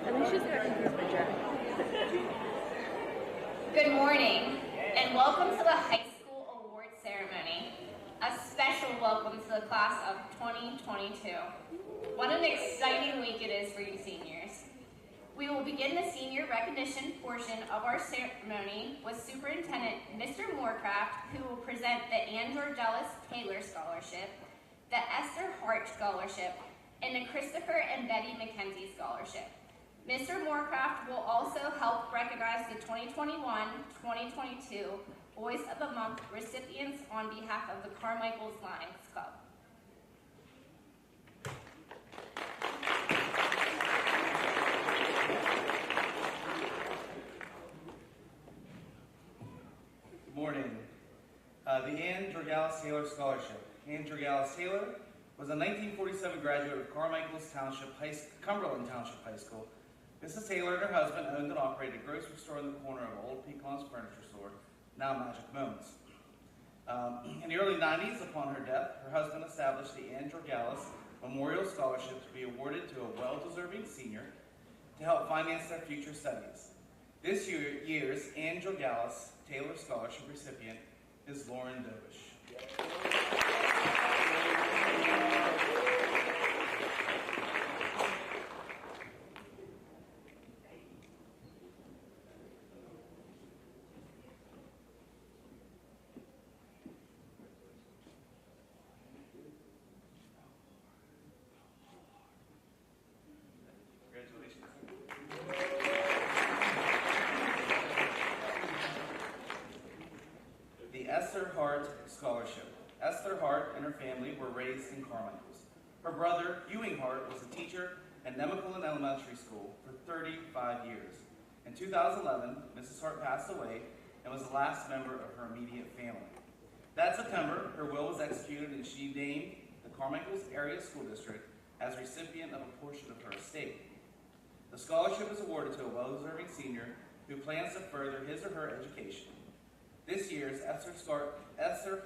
Alicia's got confused by Jack. Good morning, and welcome to the High School Award Ceremony. A special welcome to the class of 2022. What an exciting week it is for you seniors. We will begin the senior recognition portion of our ceremony with Superintendent Mr. Moorcraft, who will present the Ann Georgelis Taylor Scholarship, the Esther Hart Scholarship, and the Christopher and Betty Mckenzie Scholarship. Mr. Moorcraft will also help recognize the 2021-2022 Voice of the Month recipients on behalf of the Carmichael Lions Club. Good morning. The Ann Georgelis Taylor Scholarship. Ann Georgelis Taylor was a 1947 graduate of Cumberland Township High School. Mrs. Taylor and her husband owned and operated a grocery store in the corner of Old Pecan's Furniture Store, now Magic Moments. In the early 90s, upon her death, her husband established the Ann Georgelis Memorial Scholarship to be awarded to a well-deserving senior to help finance their future studies. This year's Ann Georgelis Taylor Scholarship recipient is Lauren Dobish. Esther Hart Scholarship. Esther Hart and her family were raised in Carmichael. Her brother, Ewing Hart, was a teacher at Nemacolin Elementary School for 35 years. In 2011, Mrs. Hart passed away and was the last member of her immediate family. That September, her will was executed and she named the Carmichael Area School District as recipient of a portion of her estate. The scholarship is awarded to a well-deserving senior who plans to further his or her education. This year's Esther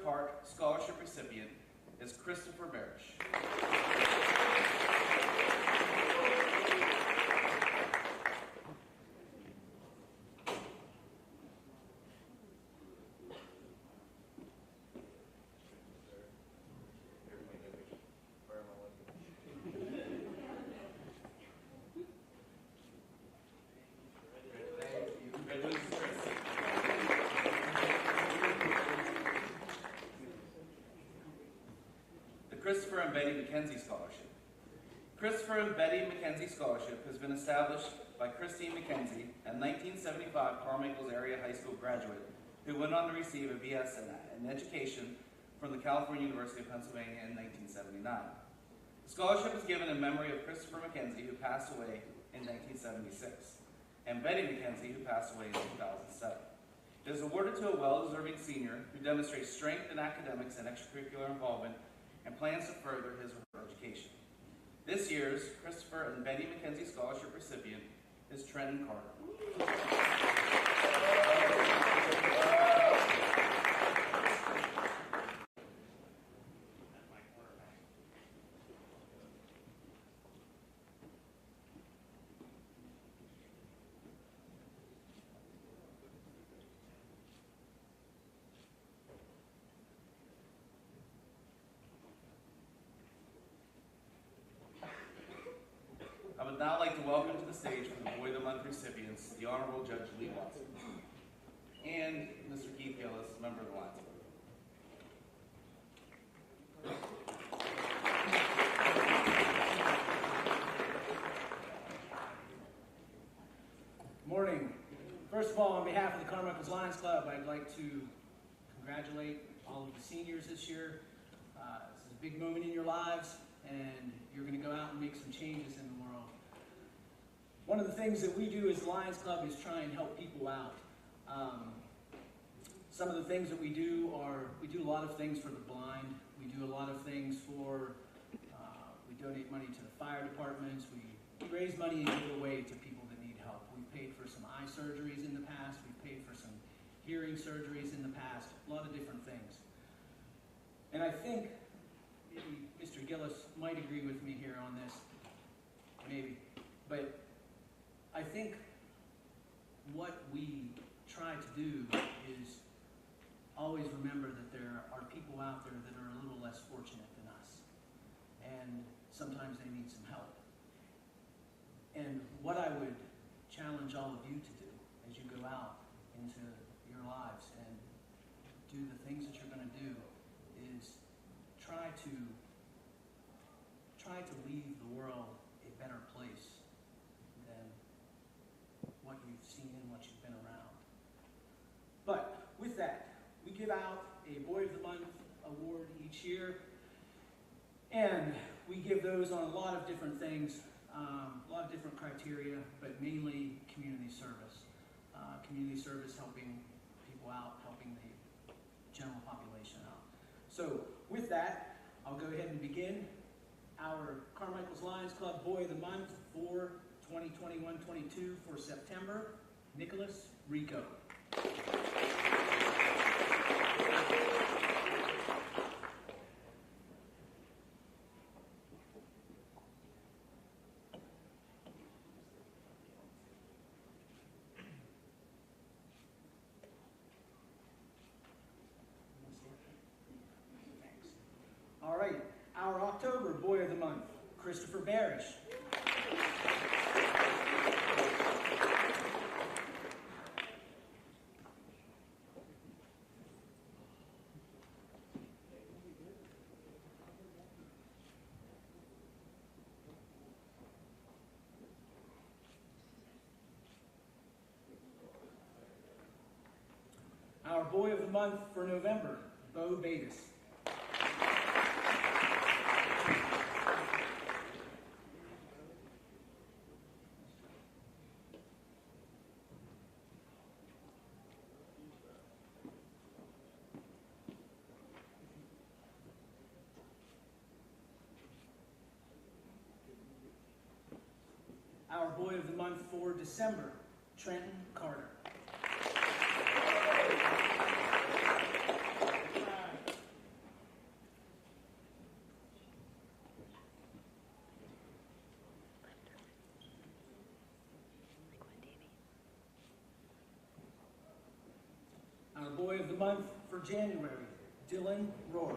Hart Scholarship recipient is Christopher Barish. Christopher and Betty Mckenzie Scholarship. Christopher and Betty Mckenzie Scholarship has been established by Christine Mckenzie, a 1975 Carmichael Area High School graduate who went on to receive a BS in education from the California University of Pennsylvania in 1979. The scholarship is given in memory of Christopher Mckenzie, who passed away in 1976, and Betty Mckenzie, who passed away in 2007. It is awarded to a well-deserving senior who demonstrates strength in academics and extracurricular involvement and plans to further his or her education. This year's Christopher and Betty Mckenzie Scholarship recipient is Trenton Carter. I would now like to welcome to the stage for the Boy of the Month recipients, the Honorable Judge Lee Watson, and Mr. Keith Gillis, member of the Lions Good morning. First of all, on behalf of the Carmichael Lions Club, I'd like to congratulate all of the seniors this year. This is a big moment in your lives, and you're going to go out and make some changes in the world. One of the things that we do as the Lions Club is try and help people out. Some of the things that we do are, we do a lot of things for the blind. We do a lot of things for, we donate money to the fire departments. We raise money and give away to people that need help. We've paid for some eye surgeries in the past. We've paid for some hearing surgeries in the past. A lot of different things. And I think maybe Mr. Gillis might agree with me here on this. Maybe. But I think what we try to do is always remember that there are people out there that are a little less fortunate than us. And sometimes they need some help. And what I would challenge all of you to do as you go out into your lives and do the things that you're going to do is try to leave the world a better place than what you've seen and what you've been around. But with that, we give out a Boy of the Month award each year, and we give those on a lot of different things, a lot of different criteria, but mainly community service. Community service, helping people out, helping the general population out. So with that, I'll go ahead and begin our Carmichael's Lions Club Boy of the Month for 2021-22 for September, Nicholas Rico. All right, our October Boy of the Month, Christopher Barish. Our Boy of the Month for November, Bo Batis. Our Boy of the Month for December, Trenton Carter. Our Boy of the Month for January, Dylan Rohr.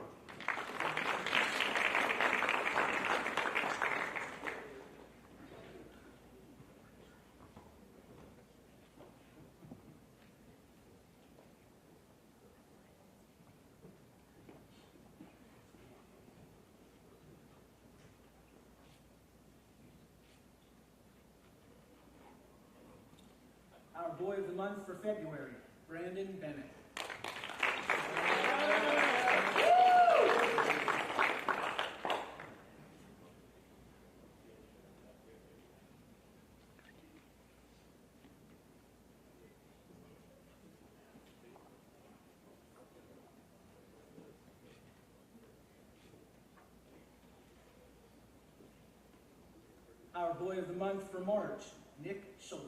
Our Boy of the Month for February, Brandon Bennett. Our Boy of the Month for March, Nick Schultz.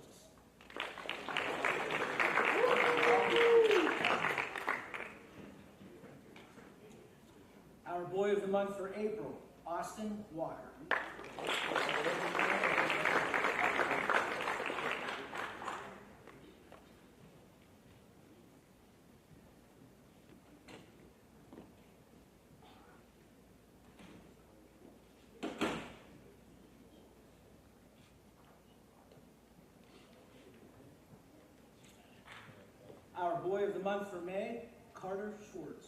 Our Boy of the Month for April, Austin Walker. Our Boy of the Month for May, Carter Schwartz.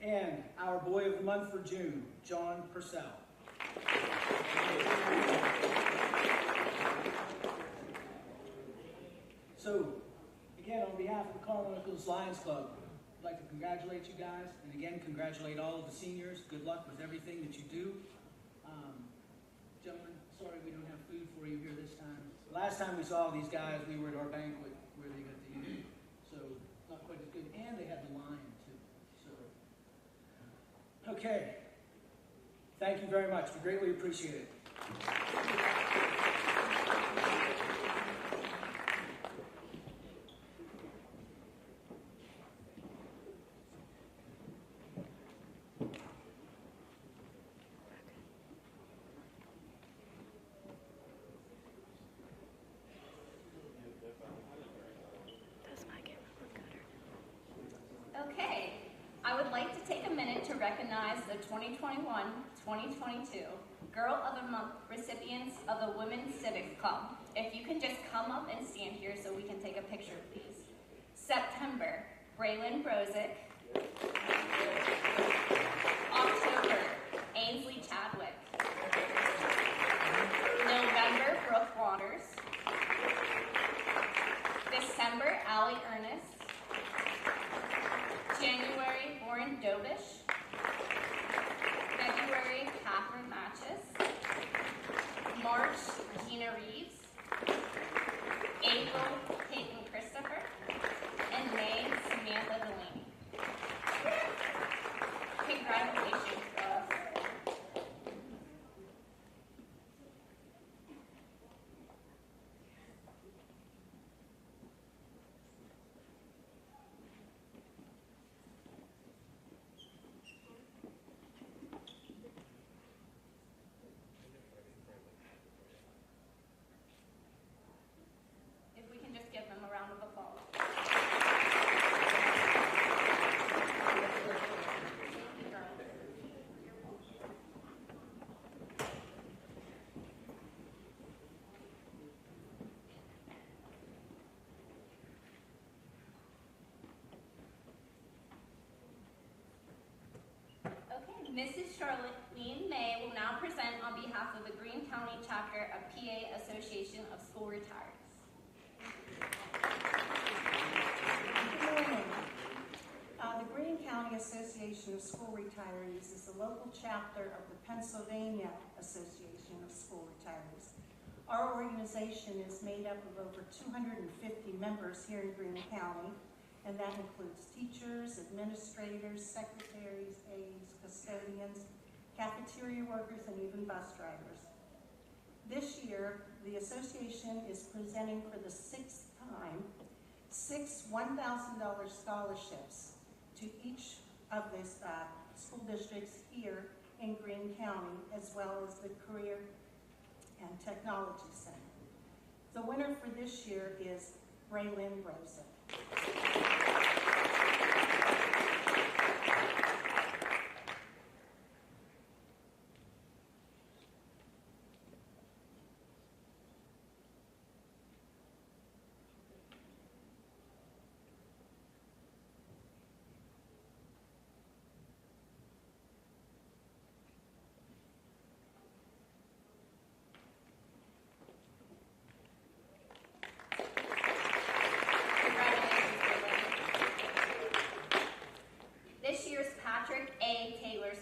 And our Boy of the Month for June, John Purcell. So, again, on behalf of the Carmichael's Lions Club, I'd like to congratulate you guys, and again, congratulate all of the seniors. Good luck with everything that you do. Gentlemen, sorry we don't have food for you here this time. Last time we saw these guys, we were at our banquet where they got to eat, so not quite as good. And they had the lion, too. So, okay. Thank you very much. We greatly appreciate it. recognize the 2021-2022 Girl of the Month recipients of the Women's Civic Club. If you can just come up and stand here so we can take a picture, please. September, Braylon Brozick. October, Ainsley Chadwick. November, Brooke Waters. December, Allie Ernest. January, Lauren Dobish. February, Catherine Matches. March, Gina Reeves. April, Peyton Christopher. And May, Samantha Delaney. Congratulations, girls. If we can just give them a round of applause. Okay, Mrs. Charlene May will now present on behalf of the Greene County Chapter of PA Association of School Retirees. Good morning. The Greene County Association of School Retirees is a local chapter of the Pennsylvania Association of School Retirees. Our organization is made up of over 250 members here in Greene County, and that includes teachers, administrators, secretaries, aides, custodians, cafeteria workers, and even bus drivers. This year, the association is presenting for the 6th time 6 $1,000 scholarships to each of the school districts here in Greene County, as well as the Career and Technology Center. The winner for this year is Braylon Brozick.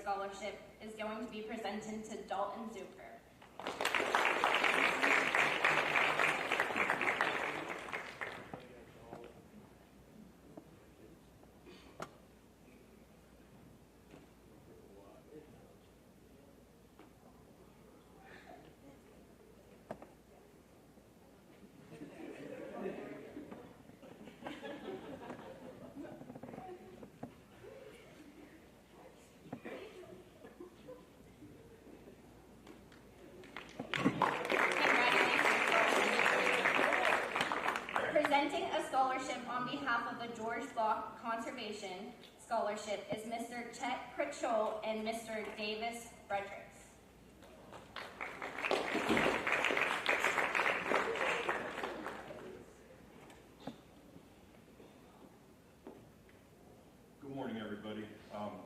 Scholarship is going to be presented to Dalton Zucker. Presenting a scholarship on behalf of the George Block Conservation Scholarship is Mr. Chet Pritchell and Mr. Davis Fredericks. Good morning, everybody.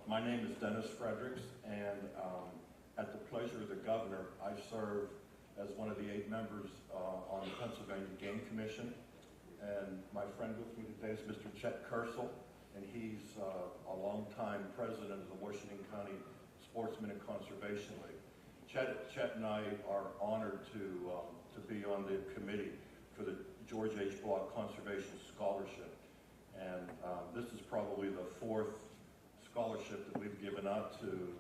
My name is Dennis Fredericks, and at the pleasure of the governor, I serve as one of the 8 members on the Pennsylvania Game Commission. And my friend with me today is Mr. Chet Kersel, and he's a longtime president of the Washington County Sportsman and Conservation League. Chet and I are honored to be on the committee for the George H. Block Conservation Scholarship. And this is probably the 4th scholarship that we've given out to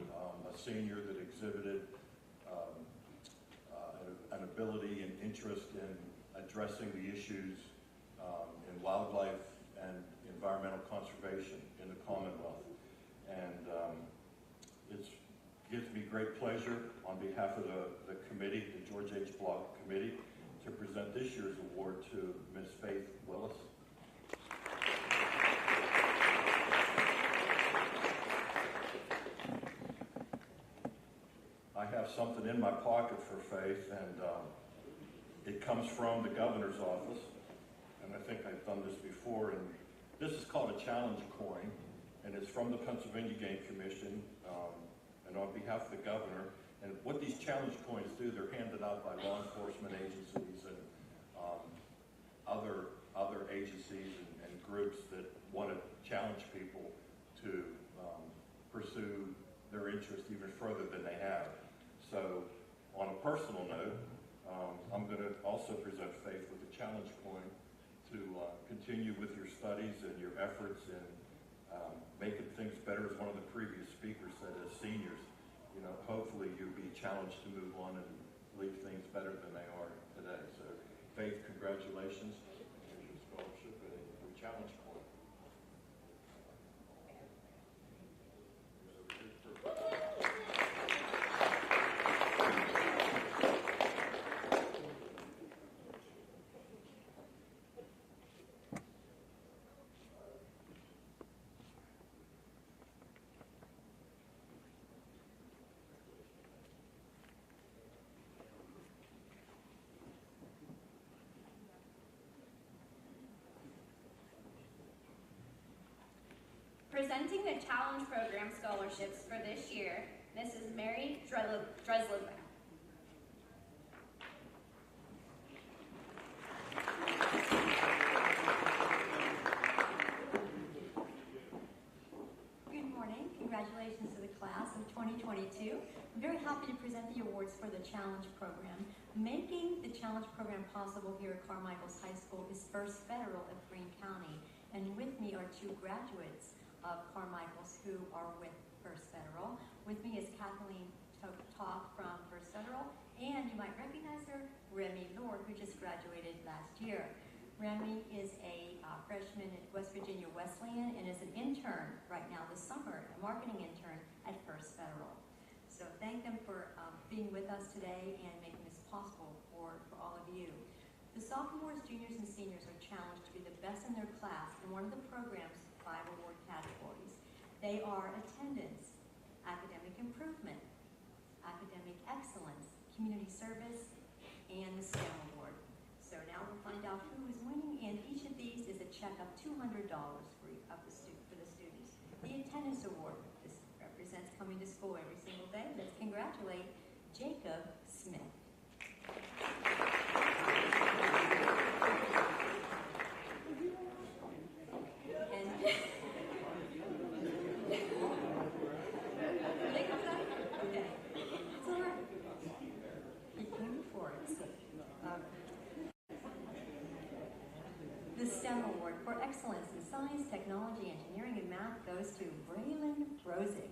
a senior that exhibited an ability and interest in addressing the issues in wildlife and environmental conservation in the Commonwealth. And it gives me great pleasure on behalf of the committee, the George H. Block Committee, to present this year's award to Ms. Faith Willis. have something in my pocket for faith, and it comes from the governor's office. And I think I've done this before. And this is called a challenge coin, and it's from the Pennsylvania Game Commission, and on behalf of the governor. And what these challenge coins do, they're handed out by law enforcement agencies and other agencies and groups that want to challenge people to pursue their interest even further than they have. So on a personal note, I'm going to also present Faith with a challenge coin to continue with your studies and your efforts in making things better, as one of the previous speakers said, as seniors. You know, hopefully you'll be challenged to move on and leave things better than they are today. So Faith, congratulations. Here's your scholarship and your challenge coin. Presenting the Challenge Program scholarships for this year, Mrs. Mary Dreslin. Good morning. Congratulations to the class of 2022. I'm very happy to present the awards for the Challenge Program. Making the Challenge Program possible here at Carmichael's High School is First Federal of Greene County. And with me are two graduates of Carmichael's who are with First Federal. With me is Kathleen Toth from First Federal, and you might recognize her, Remy Lord, who just graduated last year. Remy is a freshman at West Virginia Wesleyan and is an intern right now this summer, a marketing intern at First Federal. So thank them for being with us today and making this possible for all of you. The sophomores, juniors, and seniors are challenged to be the best in their class in one of the program's 5 award categories. They are attendance, academic improvement, academic excellence, community service, and the STEM award. So now we'll find out who is winning, and each of these is a check of $200 for the students. The attendance award, this represents coming to school every single day. Let's congratulate Jacob Smith. The STEM Award for Excellence in Science, Technology, Engineering, and Math goes to Braylon Brozig.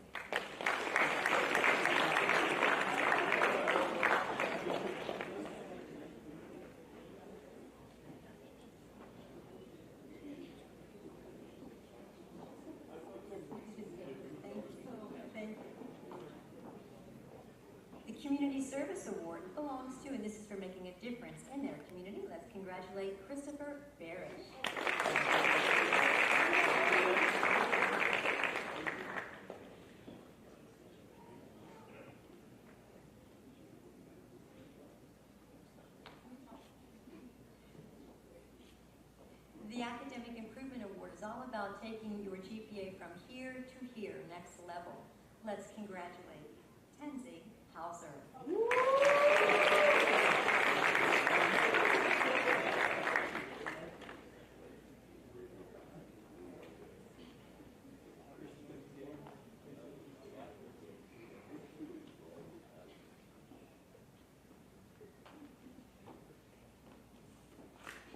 The Community Service Award belongs to, and this is for making a difference in their community. Let's congratulate Christopher Barish. The Academic Improvement Award is all about taking your GPA from here to here, next level. Let's congratulate Mckenzie Hauser.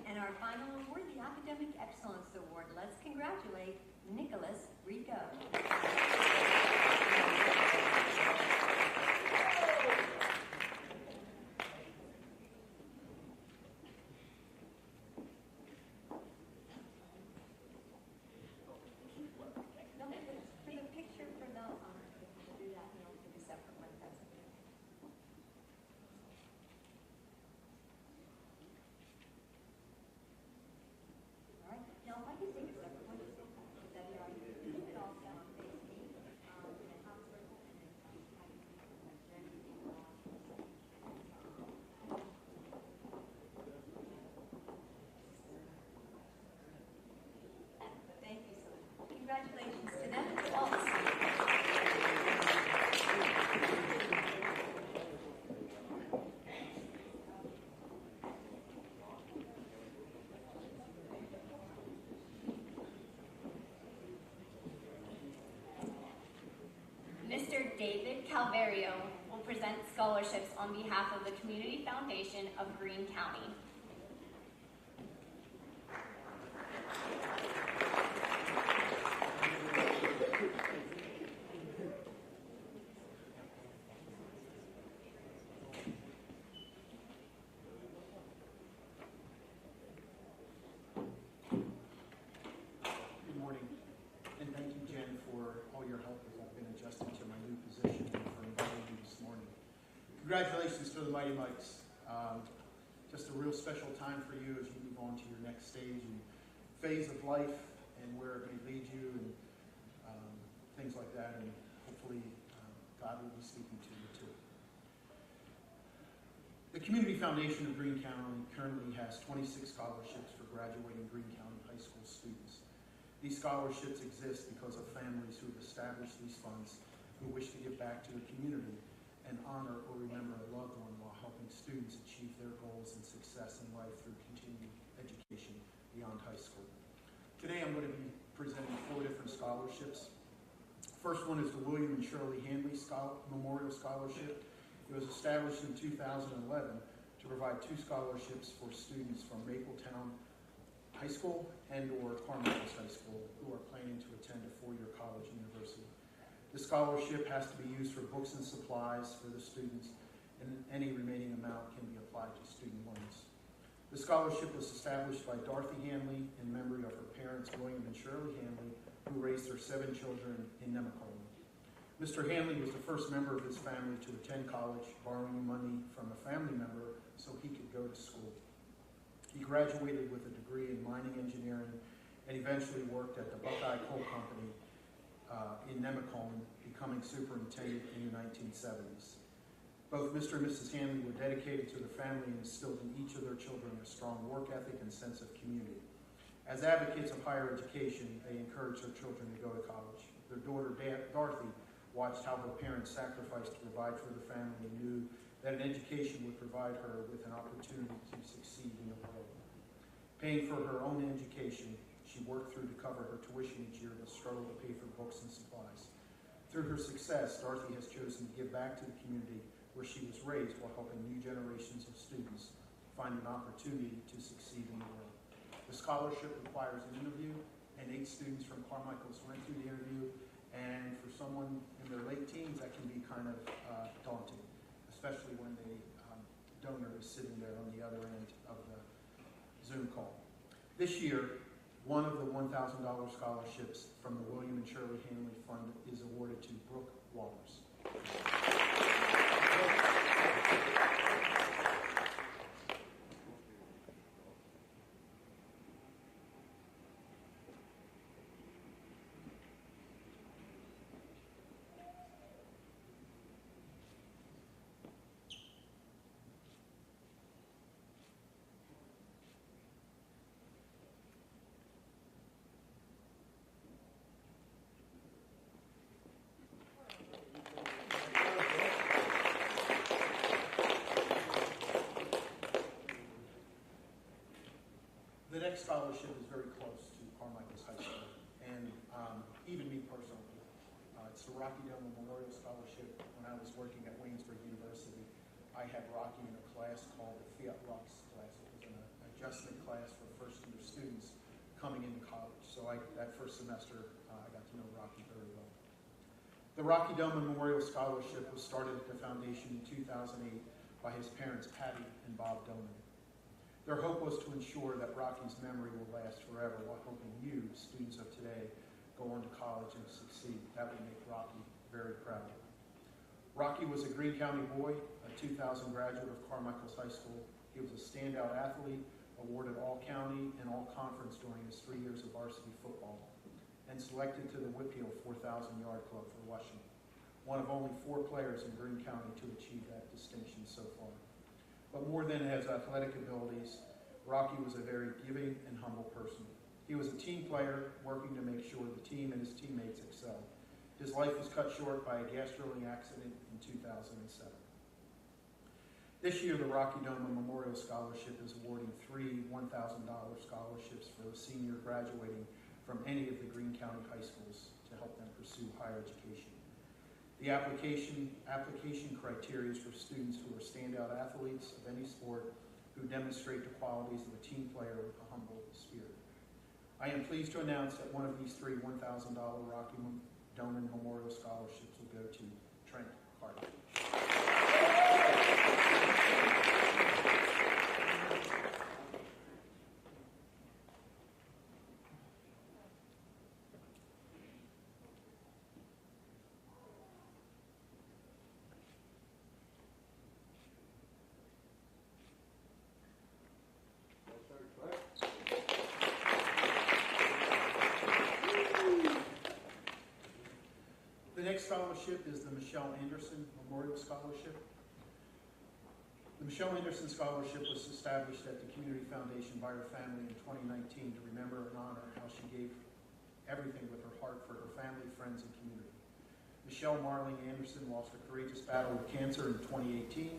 And our final award, the Academic Excellence Award. Let's congratulate Nicholas Rico. Now, if I can take a separate one, that'd be all right. Keep it all down. David Calvario will present scholarships on behalf of the Community Foundation of Greene County. Good morning, and thank you, Jen, for all your help as I've been adjusting to my new position and for inviting me this morning. Congratulations to the Mighty Mikes. Just a real special time for you as you move on to your next stage and phase of life and where it may lead you and things like that. And hopefully God will be speaking to you too. The Community Foundation of Greene County currently has 26 scholarships for graduating Greene County high school students. These scholarships exist because of families who have established these funds who wish to give back to the community and honor or remember a loved one while helping students achieve their goals and success in life through continued education beyond high school. Today I'm going to be presenting 4 different scholarships. First one is the William and Shirley Handley Memorial Scholarship. It was established in 2011 to provide 2 scholarships for students from Mapletown High School and or Carmichael High School who are planning to attend a 4-year college university. The scholarship has to be used for books and supplies for the students, and any remaining amount can be applied to student loans. The scholarship was established by Dorothy Handley in memory of her parents, William and Shirley Handley, who raised their 7 children in Nemacolin. Mr. Handley was the first member of his family to attend college, borrowing money from a family member so he could go to school. He graduated with a degree in mining engineering and eventually worked at the Buckeye Coal Company in Nemacolin, becoming superintendent in the 1970s. Both Mr. and Mrs. Handley were dedicated to the family and instilled in each of their children a strong work ethic and sense of community. As advocates of higher education, they encouraged their children to go to college. Their daughter, Dorothy, watched how her parents sacrificed to provide for the family and knew that an education would provide her with an opportunity to succeed in the world. Paying for her own education, she worked through to cover her tuition each year, but struggled to pay for books and supplies. Through her success, Dorothy has chosen to give back to the community where she was raised while helping new generations of students find an opportunity to succeed in the world. The scholarship requires an interview, and 8 students from Carmichael went through the interview, and for someone in their late teens, that can be kind of daunting, especially when the donor is sitting there on the other end of the Zoom call. This year, one of the $1,000 scholarships from the William and Shirley Handley Fund is awarded to Brooke Waters. The next scholarship is very close to Carmichael's High School, and even me personally. It's the Rocky Doma Memorial Scholarship. When I was working at Waynesburg University, I had Rocky in a class called the Fiat Rocks class. It was an adjustment class for first-year students coming into college. So that first semester, I got to know Rocky very well. The Rocky Doma Memorial Scholarship was started at the foundation in 2008 by his parents, Patty and Bob Doma. Their hope was to ensure that Rocky's memory will last forever while helping you, students of today, go on to college and succeed. That would make Rocky very proud. Rocky was a Greene County boy, a 2000 graduate of Carmichael's High School. He was a standout athlete, awarded All-County and All-Conference during his 3 years of varsity football, and selected to the Whippeal 4,000-yard club for Washington, one of only 4 players in Greene County to achieve that distinction so far. But more than his athletic abilities, Rocky was a very giving and humble person. He was a team player, working to make sure the team and his teammates excelled. His life was cut short by a gas drilling accident in 2007. This year, the Rocky Doma Memorial Scholarship is awarding 3 $1,000 scholarships for a senior graduating from any of the Greene County high schools to help them pursue higher education. The application criteria is for students who are standout athletes of any sport who demonstrate the qualities of a team player with a humble spirit. I am pleased to announce that one of these three $1,000 Rocky Doma Memorial Scholarships will go to Trent Carlo. The next scholarship is the Michelle Anderson Memorial Scholarship. The Michelle Anderson Scholarship was established at the Community Foundation by her family in 2019 to remember and honor how she gave everything with her heart for her family, friends, and community. Michelle Marling Anderson lost a courageous battle with cancer in 2018.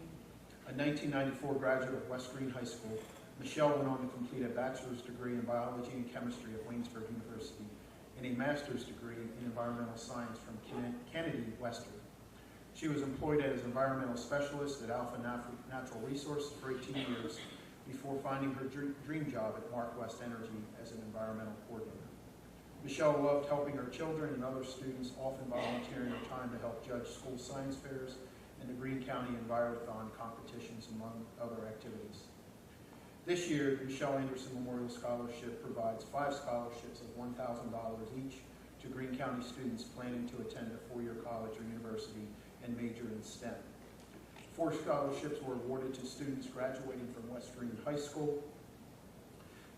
A 1994 graduate of West Green High School, Michelle went on to complete a bachelor's degree in biology and chemistry at Waynesburg University and a master's degree in environmental science from Kennedy Western. She was employed as environmental specialist at Alpha Natural Resources for 18 years before finding her dream job at Mark West Energy as an environmental coordinator. Michelle loved helping her children and other students, often volunteering her time to help judge school science fairs and the Greene County Envirothon competitions, among other activities. This year, the Michelle Anderson Memorial Scholarship provides 5 scholarships of $1,000 each to Greene County students planning to attend a 4-year college or university and major in STEM. 4 scholarships were awarded to students graduating from West Greene High School.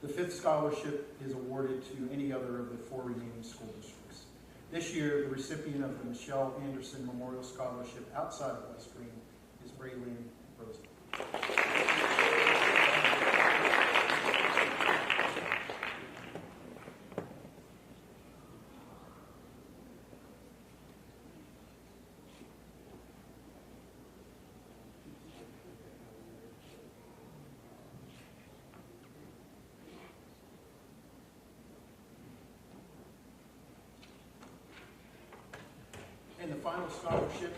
The 5th scholarship is awarded to any other of the 4 remaining school districts. This year, the recipient of the Michelle Anderson Memorial Scholarship outside of West Greene is Braylon Rosen. And the final scholarship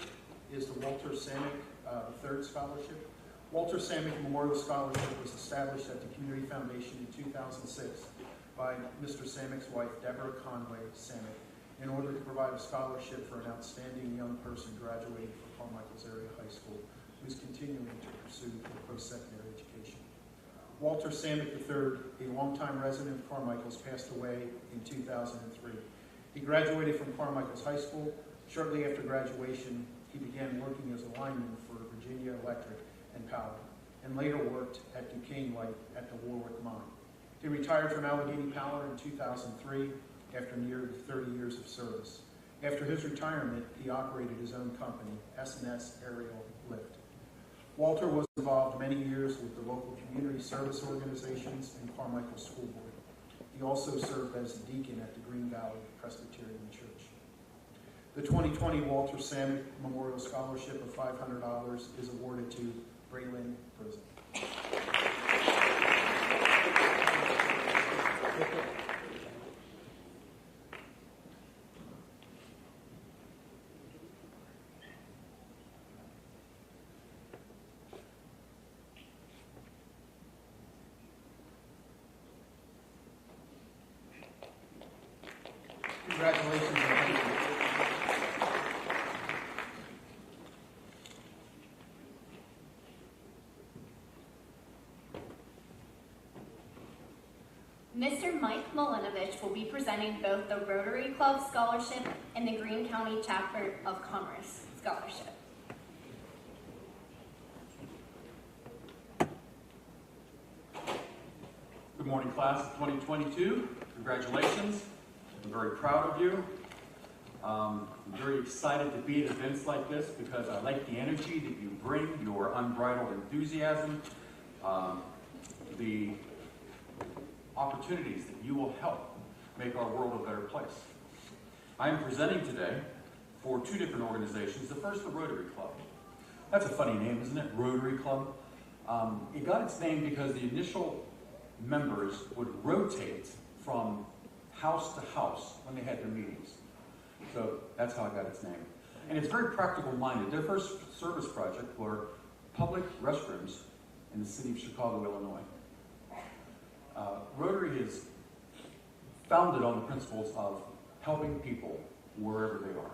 is the Walter Sanic, the 3rd scholarship. Walter Sanic Memorial Scholarship was established at the Community Foundation in 2006 by Mr. Samic's wife, Deborah Conway Sanic, in order to provide a scholarship for an outstanding young person graduating from Carmichael's area high school who is continuing to pursue post-secondary education. Walter Sanic III, a longtime resident of Carmichael's, passed away in 2003. He graduated from Carmichael's high school. Shortly after graduation, he began working as a lineman for Virginia Electric and Power, and later worked at Duquesne Light at the Warwick Mine. He retired from Allegheny Power in 2003 after nearly 30 years of service. After his retirement, he operated his own company, S&S Aerial Lift. Walter was involved many years with the local community service organizations and Carmichael School Board. He also served as a deacon at the Green Valley Presbyterian Church. The 2020 Walter Sanic Memorial Scholarship of $500 is awarded to Braylon Rosen. Congratulations and thank you. Mr. Mike Milinovich will be presenting both the Rotary Club Scholarship and the Greene County Chapter of Commerce Scholarship. Good morning, class of 2022. Congratulations. I'm very proud of you. I'm very excited to be at events like this because I like the energy that you bring, your unbridled enthusiasm, the opportunities that you will help make our world a better place. I am presenting today for 2 different organizations. The first, the Rotary Club. That's a funny name, isn't it? Rotary Club. It got its name because the initial members would rotate from house to house when they had their meetings. So that's how it got its name. And it's very practical minded. Their first service project were public restrooms in the city of Chicago, Illinois. Rotary is founded on the principles of helping people wherever they are.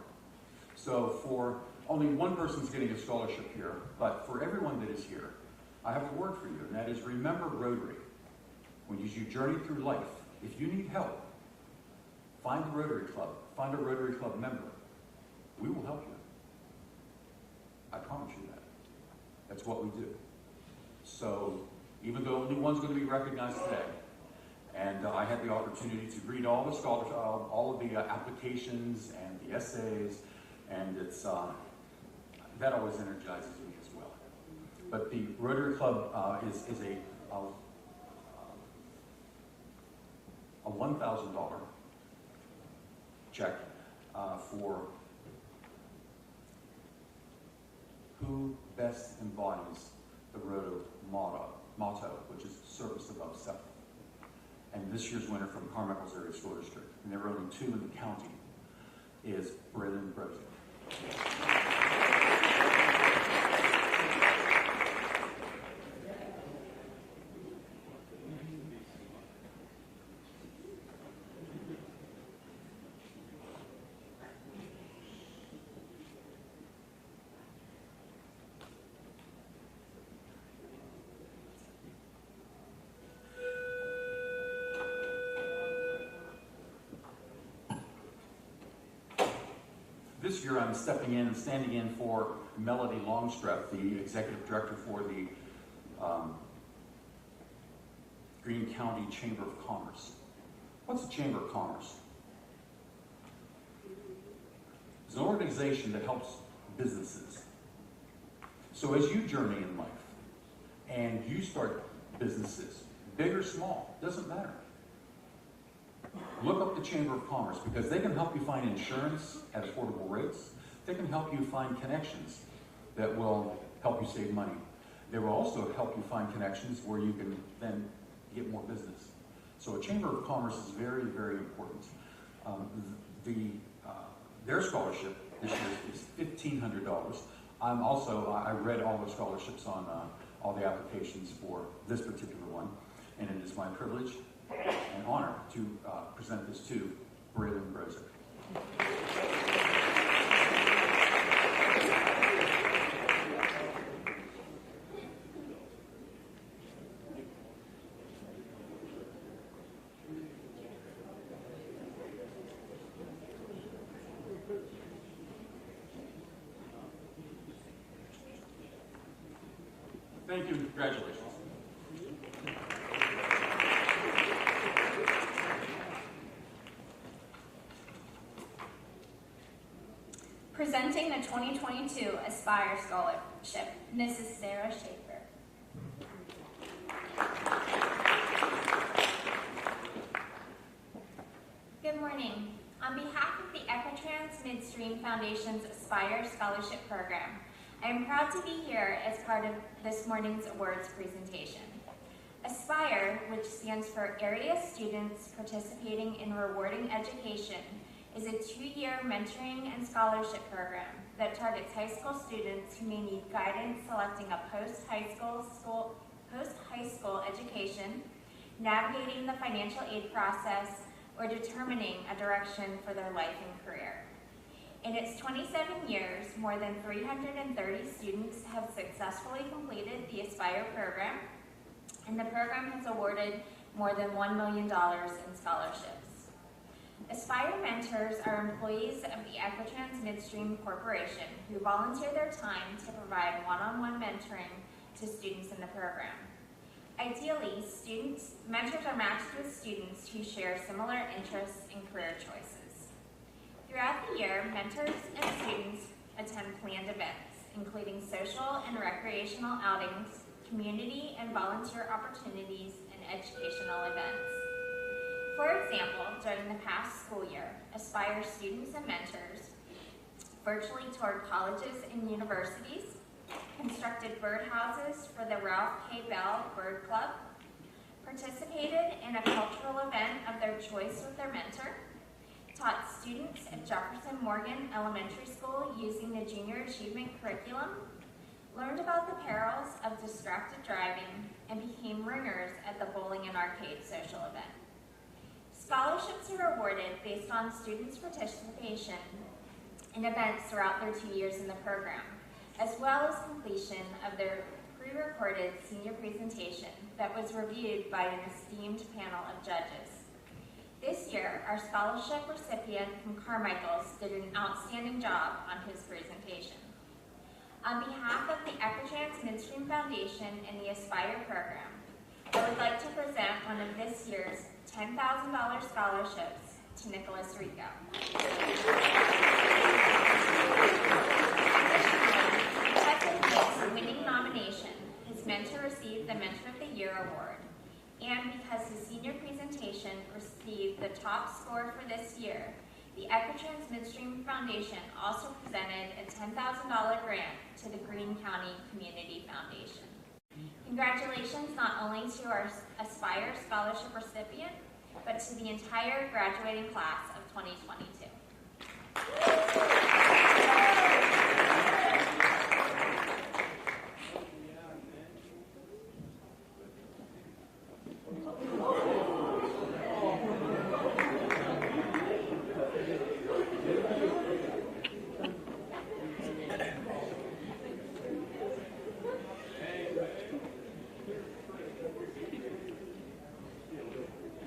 So for only one person's getting a scholarship here, but for everyone that is here, I have a word for you, and that is remember Rotary. When you journey through life, if you need help, find the Rotary Club, find a Rotary Club member. We will help you. I promise you that. That's what we do. So even though only one's going to be recognized today, and I had the opportunity to read all the scholarship, all of the applications and the essays, and it's that always energizes me as well. But the Rotary Club is a $1,000 check for who best embodies the Rotary motto, which is service above self. And this year's winner from Carmichael's area school district, and there are only 2 in the county, is Braylon Brosick. This year I'm stepping in and standing in for Melody Longstreth, the executive director for the Greene County Chamber of Commerce. What's the Chamber of Commerce? It's an organization that helps businesses. So as you journey in life and you start businesses, big or small, doesn't matter. Look up the Chamber of Commerce because they can help you find insurance at affordable rates. They can help you find connections that will help you save money. They will also help you find connections where you can then get more business. So a Chamber of Commerce is very, very important. Their scholarship this year is $1,500. I read all the scholarships on all the applications for this particular one, and it is my privilege and honor to present this to Braylon Brosick. Thank you and congratulations. Presenting the 2022 Aspire Scholarship, Mrs. Sarah Schaefer. Good morning. On behalf of the Equitrans Midstream Foundation's Aspire Scholarship Program, I am proud to be here as part of this morning's awards presentation. Aspire, which stands for Area Students Participating in Rewarding Education, is a 2-year mentoring and scholarship program that targets high school students who may need guidance selecting a post-high school education, navigating the financial aid process, or determining a direction for their life and career. In its 27 years, more than 330 students have successfully completed the Aspire program, and the program has awarded more than $1 million in scholarships. Aspire mentors are employees of the Equitrans Midstream Corporation who volunteer their time to provide one-on-one mentoring to students in the program. Ideally, mentors are matched with students who share similar interests and career choices. Throughout the year, mentors and students attend planned events, including social and recreational outings, community and volunteer opportunities, and educational events. For example, during the past school year, Aspire students and mentors virtually toured colleges and universities, constructed birdhouses for the Ralph K. Bell Bird Club, participated in a cultural event of their choice with their mentor, taught students at Jefferson Morgan Elementary School using the Junior Achievement Curriculum, learned about the perils of distracted driving, and became ringers at the Bowling and Arcade social event. Scholarships are awarded based on students' participation in events throughout their 2 years in the program, as well as completion of their pre-recorded senior presentation that was reviewed by an esteemed panel of judges. This year, our scholarship recipient from Carmichael did an outstanding job on his presentation. On behalf of the Equitrans Midstream Foundation and the Aspire program, I would like to present one of this year's $10,000 scholarships to Nicholas Rico. Because of his winning nomination, his mentor received the Mentor of the Year award, and because his senior presentation received the top score for this year, the Equitrans Midstream Foundation also presented a $10,000 grant to the Greene County Community Foundation. Congratulations not only to our Aspire Scholarship recipient, but to the entire graduating class of 2022.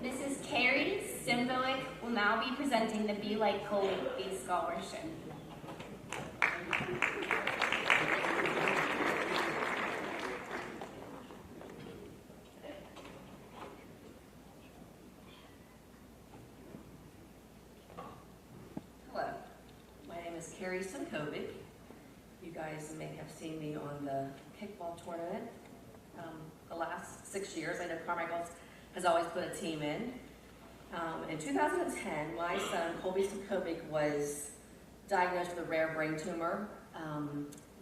Mrs. Carrie Simkovic will now be presenting the Be Like Colby Scholarship. Hello, my name is Carrie Simkovic. You guys may have seen me on the kickball tournament the last 6 years. I know Carmichael has always put a team in. In 2010, my son, Colby Simkovic, was diagnosed with a rare brain tumor,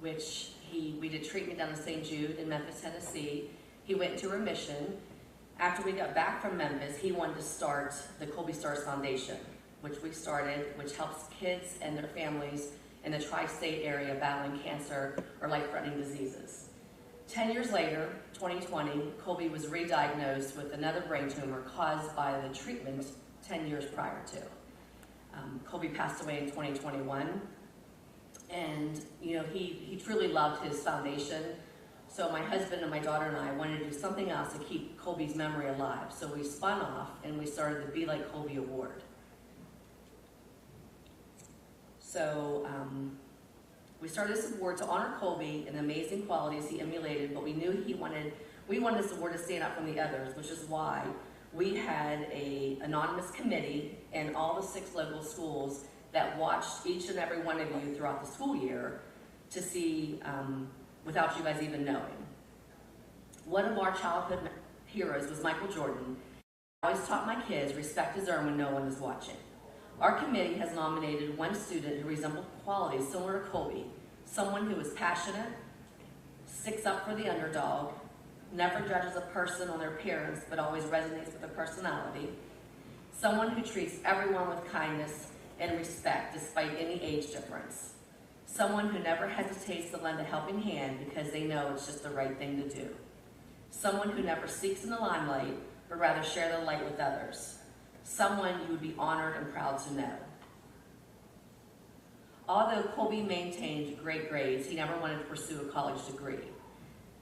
which we did treatment down in St. Jude in Memphis, Tennessee. He went into remission. After we got back from Memphis, he wanted to start the Colby Stars Foundation, which we started, which helps kids and their families in the tri-state area battling cancer or life-threatening diseases. 10 years later, 2020, Colby was re-diagnosed with another brain tumor caused by the treatment 10 years prior to. Colby passed away in 2021, and he truly loved his foundation. So my husband and my daughter and I wanted to do something else to keep Colby's memory alive. So we spun off and we started the Be Like Colby Award. So we started this award to honor Colby and the amazing qualities he emulated, but we knew we wanted this award to stand out from the others, which is why we had an anonymous committee and all the 6 local schools that watched each and every one of you throughout the school year to see, without you guys even knowing. One of our childhood heroes was Michael Jordan. I always taught my kids, respect is earned when no one is watching. Our committee has nominated one student who resembled qualities similar to Colby, someone who is passionate, sticks up for the underdog, never judges a person on their appearance but always resonates with their personality, someone who treats everyone with kindness and respect despite any age difference, someone who never hesitates to lend a helping hand because they know it's just the right thing to do, someone who never seeks in the limelight but rather share the light with others, someone you would be honored and proud to know. Although Colby maintained great grades, he never wanted to pursue a college degree.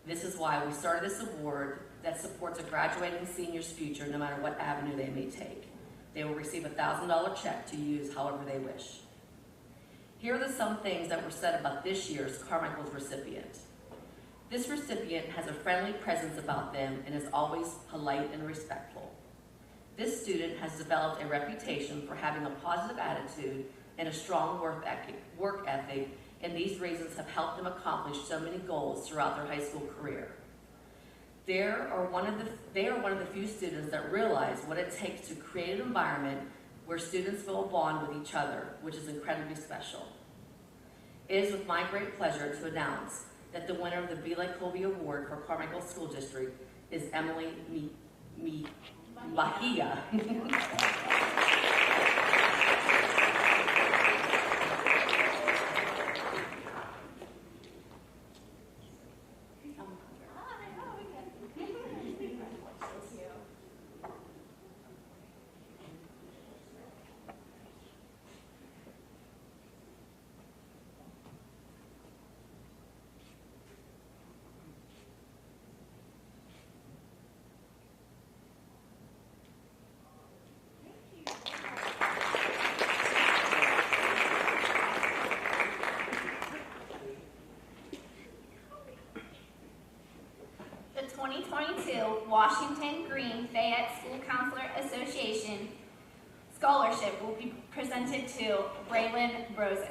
This is why we started this award that supports a graduating senior's future no matter what avenue they may take. They will receive a $1,000 check to use however they wish. Here are some things that were said about this year's Carmichael's recipient. This recipient has a friendly presence about them and is always polite and respectful. This student has developed a reputation for having a positive attitude and a strong work ethic, and these reasons have helped them accomplish so many goals throughout their high school career. They are one of the few students that realize what it takes to create an environment where students feel a bond with each other, which is incredibly special. It is with my great pleasure to announce that the winner of the Be Like Colby Award for Carmichael School District is Emily Mahia. 2022 Washington Green Fayette School Counselor Association Scholarship will be presented to Braylon Brozick.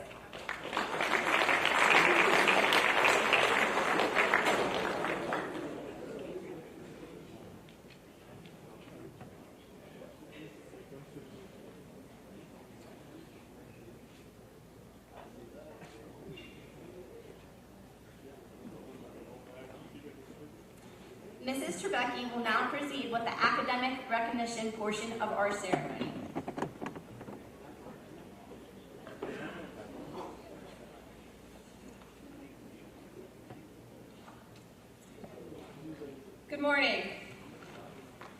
Mrs. Trebecki will now proceed with the academic recognition portion of our ceremony. Good morning.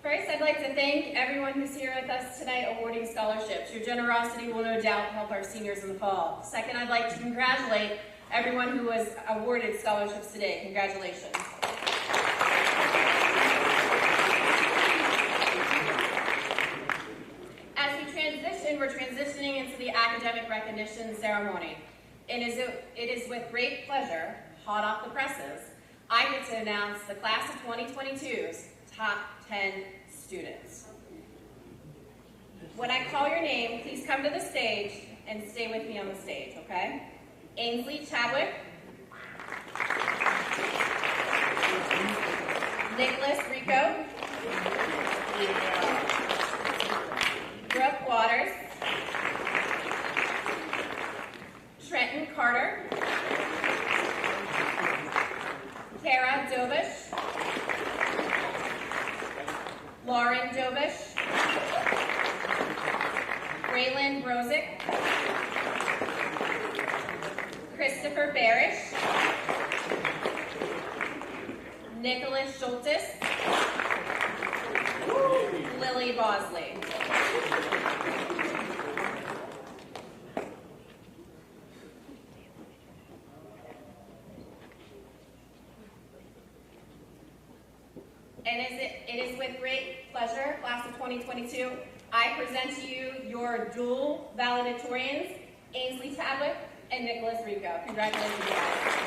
First, I'd like to thank everyone who's here with us tonight awarding scholarships. Your generosity will no doubt help our seniors in the fall. Second, I'd like to congratulate everyone who was awarded scholarships today. Congratulations. We're transitioning into the academic recognition ceremony. It is with great pleasure, hot off the presses, I get to announce the class of 2022's top 10 students. When I call your name, please come to the stage and stay with me on the stage, okay? Ainsley Chadwick, Nicholas Rico, Brooke Waters, Trenton Carter, Kara Dobish, Lauren Dobish, Braylon Brozick, Christopher Barish, Nicholas Schultes, Lily Bosley. And it is with great pleasure, class of 2022, I present to you your dual valedictorians, Ainsley Chadwick and Nicholas Rico. Congratulations, guys.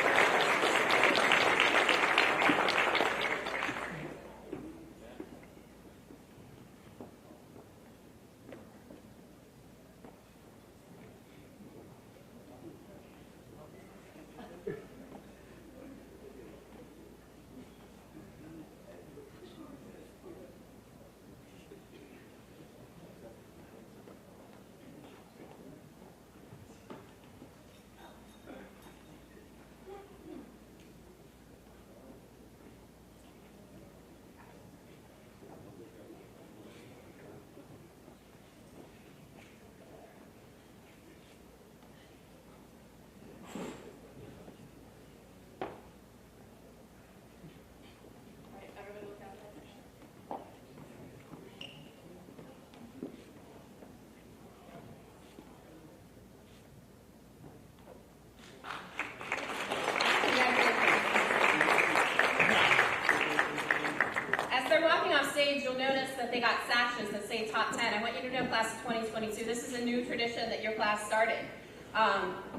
You'll notice that they got sashes that say top 10. I want you to know, class of 2022, this is a new tradition that your class started.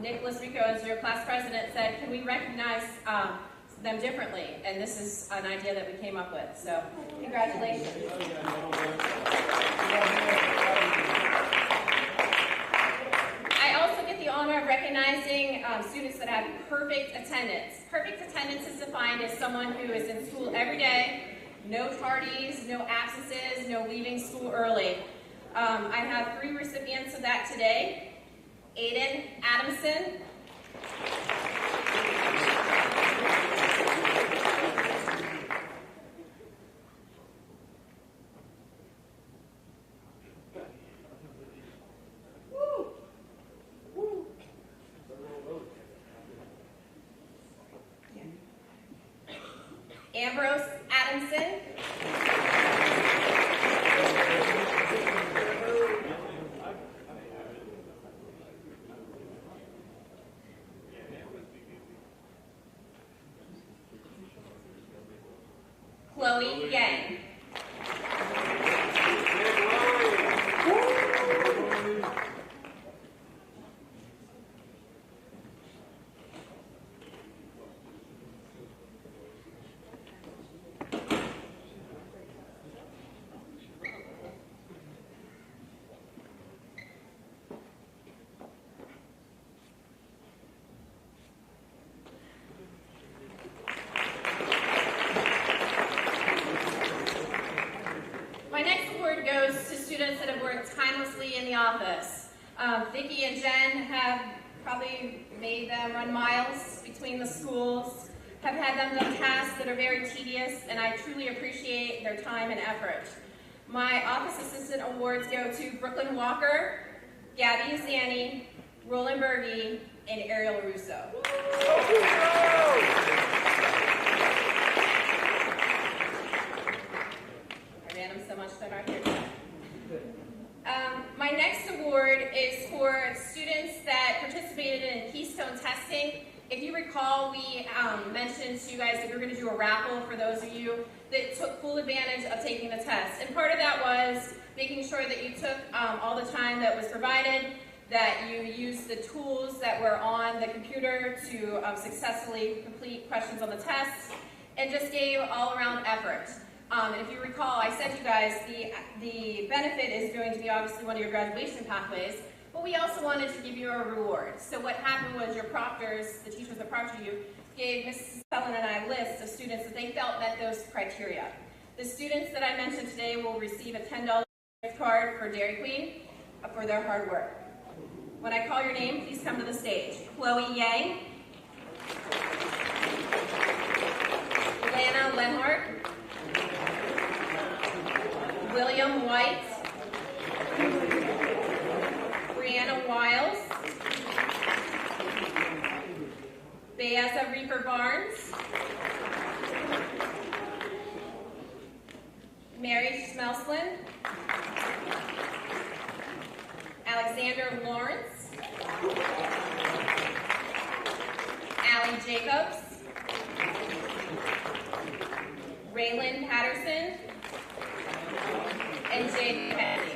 Nicholas Rico, as your class president, said, can we recognize them differently? And this is an idea that we came up with. So, congratulations. I also get the honor of recognizing students that have perfect attendance. Perfect attendance is defined as someone who is in school every day, no tardies, no absences, no leaving school early. I have 3 recipients of that today. Aiden Adamson, Ambrose Adamson, Chloe Yang, tirelessly in the office. Vicki and Jen have probably made them run miles between the schools, have had them do tasks that are very tedious, and I truly appreciate their time and effort. My office assistant awards go to Brooklyn Walker, Gabby Zani, Roland Berge, and Ariel Russo. I ran them so much that I'm here today. My next award is for students that participated in Keystone testing. If you recall, we mentioned to you guys that we were going to do a raffle for those of you that took full advantage of taking the test. And part of that was making sure that you took all the time that was provided, that you used the tools that were on the computer to successfully complete questions on the test, and just gave all-around effort. And if you recall, I said to you guys, the benefit is going to be obviously one of your graduation pathways, but we also wanted to give you a reward. So what happened was your proctors, the teachers that proctored you, gave Mrs. Helen and I a list of students that they felt met those criteria. The students that I mentioned today will receive a $10 gift card for Dairy Queen for their hard work. When I call your name, please come to the stage. Chloe Yang, Lana Lenhart, William White, Brianna Wiles, Beaza Reaper Barnes, Mary Schmelslin, Alexander Lawrence, Allie Jacobs, Raylan Patterson, and Jade Kennedy.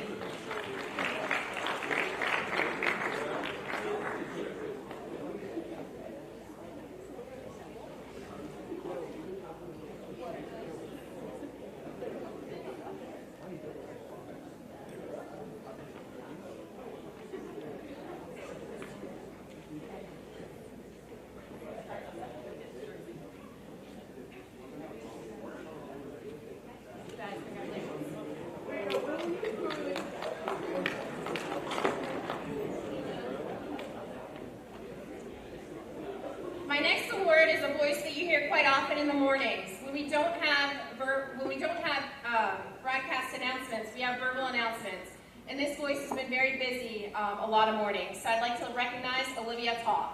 In the mornings, when we don't have broadcast announcements, we have verbal announcements, and this voice has been very busy a lot of mornings. So I'd like to recognize Olivia Taw.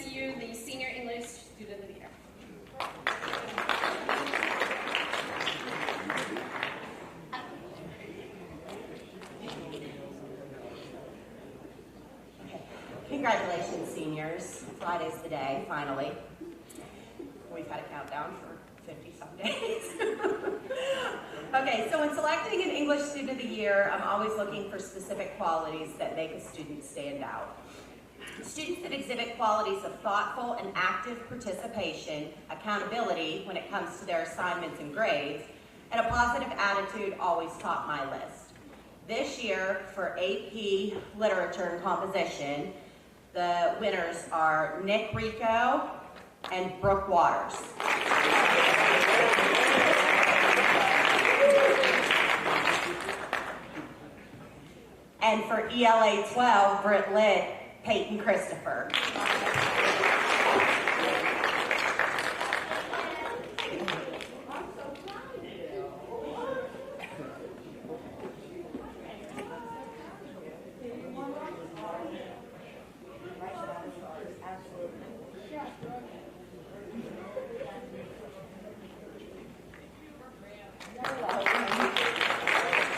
To you the Senior English Student of the Year. Congratulations, seniors. Friday's the day, finally. We've had a countdown for 50-some days. Okay, so when selecting an English Student of the Year, I'm always looking for specific qualities that make a student stand out. Students that exhibit qualities of thoughtful and active participation, accountability when it comes to their assignments and grades, and a positive attitude always top my list. This year, for AP Literature and Composition, the winners are Nick Rico and Brooke Waters. And for ELA 12, Britt Litt, Peyton Christopher.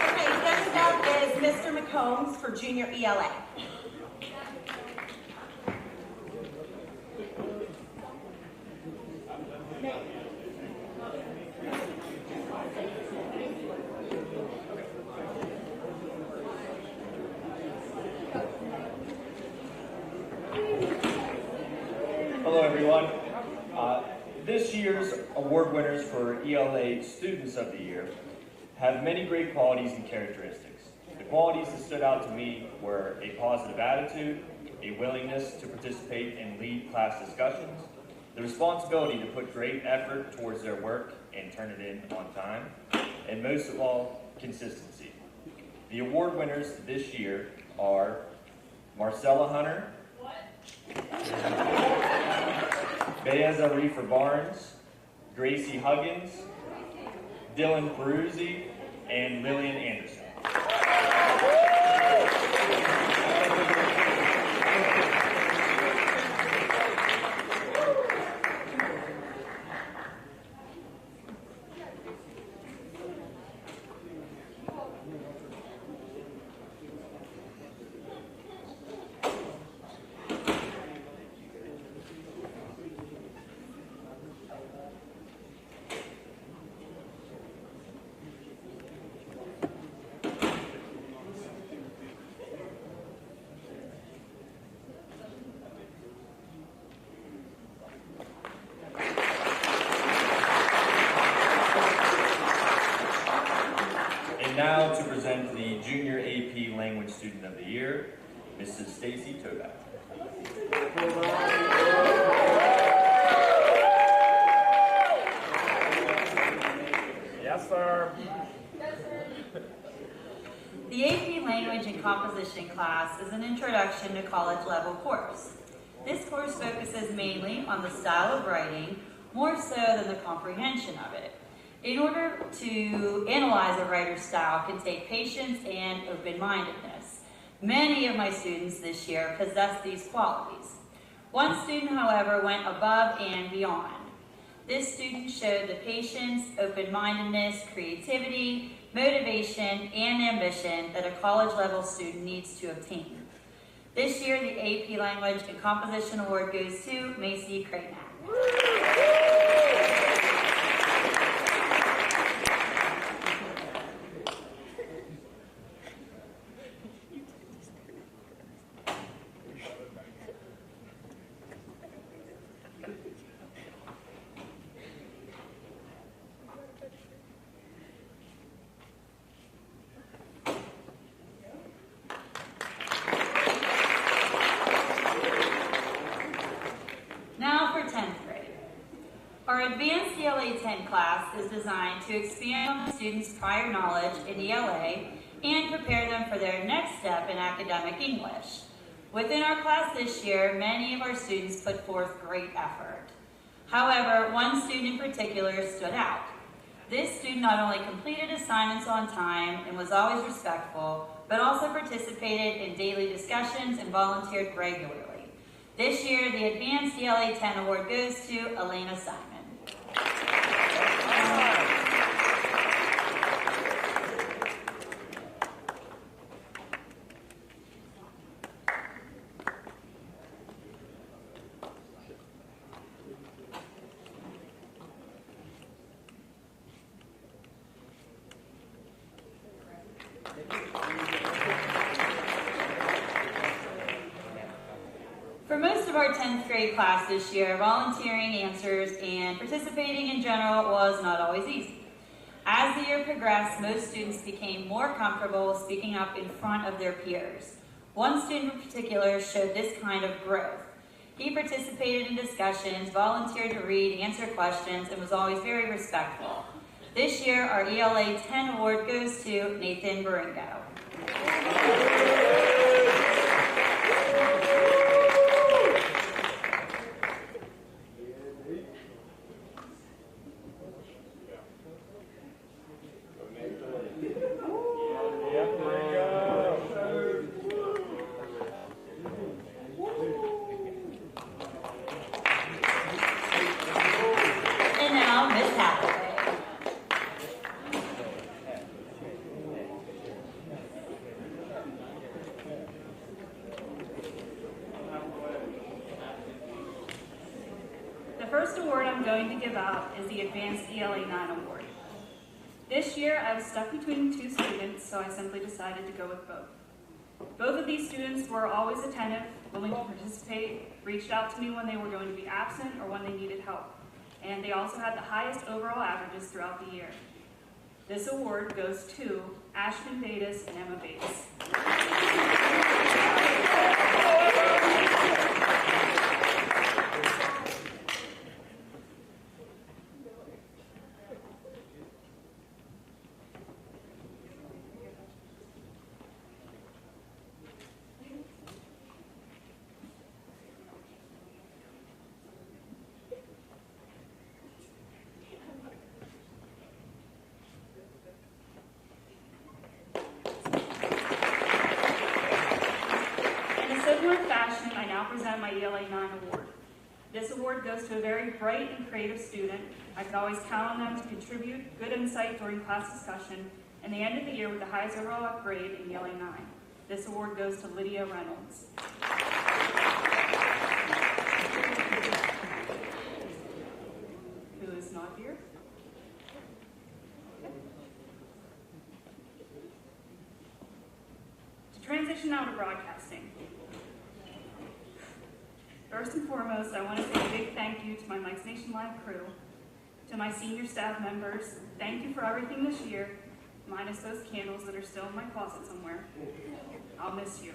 Okay, next up is Mr. McCombs for Junior ELA. Hello, everyone. This year's award winners for ELA Students of the Year have many great qualities and characteristics. The qualities that stood out to me were a positive attitude, a willingness to participate and lead class discussions, the responsibility to put great effort towards their work and turn it in on time, and most of all, consistency. The award winners this year are Marcella Hunter, Beyaz Arifa Barnes, Gracie Huggins, Dylan Peruzzi, and Lillian Anderson. Now to present the Junior AP Language Student of the Year, Mrs. Stacy Toback. Yes, sir. The AP Language and Composition class is an introduction to college level course. This course focuses mainly on the style of writing, more so than the comprehension of it. In order to analyze a writer's style can take patience and open-mindedness. Many of my students this year possess these qualities. One student, however, went above and beyond. This student showed the patience, open-mindedness, creativity, motivation, and ambition that a college-level student needs to obtain. This year, the AP Language and Composition Award goes to Macy Craynack. Our Advanced ELA 10 class is designed to expand on the students' prior knowledge in ELA and prepare them for their next step in academic English. Within our class this year, many of our students put forth great effort. However, one student in particular stood out. This student not only completed assignments on time and was always respectful, but also participated in daily discussions and volunteered regularly. This year, the Advanced ELA 10 Award goes to Elena Simon. For most of our 10th grade class this year, volunteering answers and participating in general was not always easy. As the year progressed, most students became more comfortable speaking up in front of their peers. One student in particular showed this kind of growth. He participated in discussions, volunteered to read, answer questions, and was always very respectful. This year, our ELA 10 award goes to Nathan Baringo. Is the Advanced ELA 9 Award. This year I was stuck between two students, so I simply decided to go with both. Both of these students were always attentive, willing to participate, reached out to me when they were going to be absent or when they needed help. And they also had the highest overall averages throughout the year. This award goes to Ashton Bates and Emma Bates. I now present my ELA 9 award. This award goes to a very bright and creative student. I could always count on them to contribute good insight during class discussion, and they ended the year with the highest overall grade in ELA 9. This award goes to Lydia Reynolds. Who is not here? To transition now to broadcasting. First and foremost, I want to say a big thank you to my Mike's Nation Live crew, to my senior staff members. Thank you for everything this year, minus those candles that are still in my closet somewhere. I'll miss you.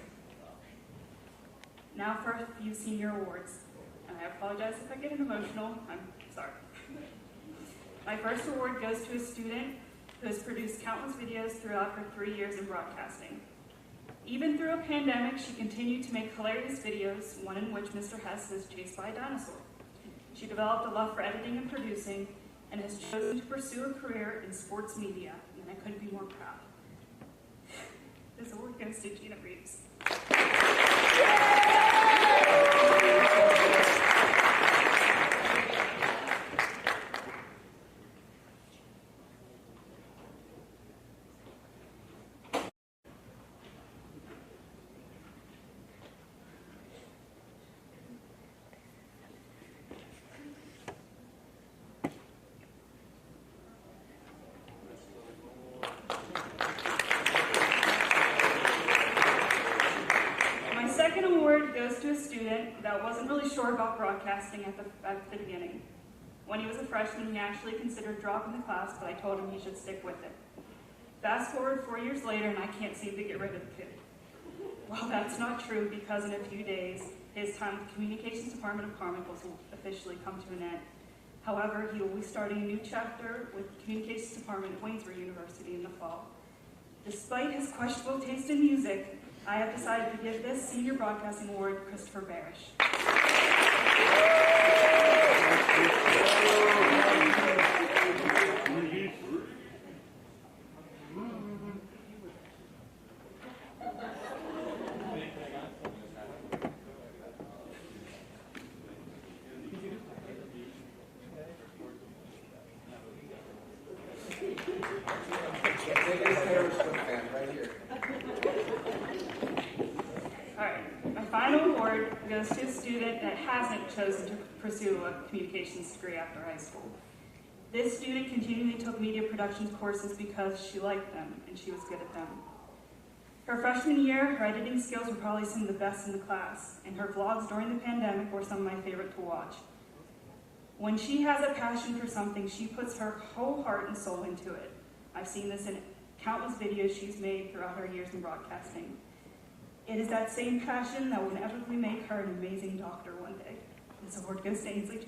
Now for a few senior awards, and I apologize if I get emotional. I'm sorry. My first award goes to a student who has produced countless videos throughout her 3 years in broadcasting. Even through a pandemic, she continued to make hilarious videos, one in which Mr. Hess is chased by a dinosaur. She developed a love for editing and producing, and has chosen to pursue a career in sports media, and I couldn't be more proud. This award goes to Gina Reeves. Goes to a student that wasn't really sure about broadcasting at the beginning. When he was a freshman, he actually considered dropping the class, but I told him he should stick with it. Fast forward 4 years later, and I can't seem to get rid of the kid. Well, that's not true, because in a few days, his time with the Communications Department of Carmichael will officially come to an end. However, he will be starting a new chapter with the Communications Department at Waynesburg University in the fall. Despite his questionable taste in music, I have decided to give this Senior Broadcasting Award to Christopher Barish. Goes to a student that hasn't chosen to pursue a communications degree after high school. This student continually took media productions courses because she liked them and she was good at them. Her freshman year, her editing skills were probably some of the best in the class, and her vlogs during the pandemic were some of my favorite to watch. When she has a passion for something, she puts her whole heart and soul into it. I've seen this in countless videos she's made throughout her years in broadcasting. It is that same passion that will inevitably make her an amazing doctor one day. This award goes to Ainsley.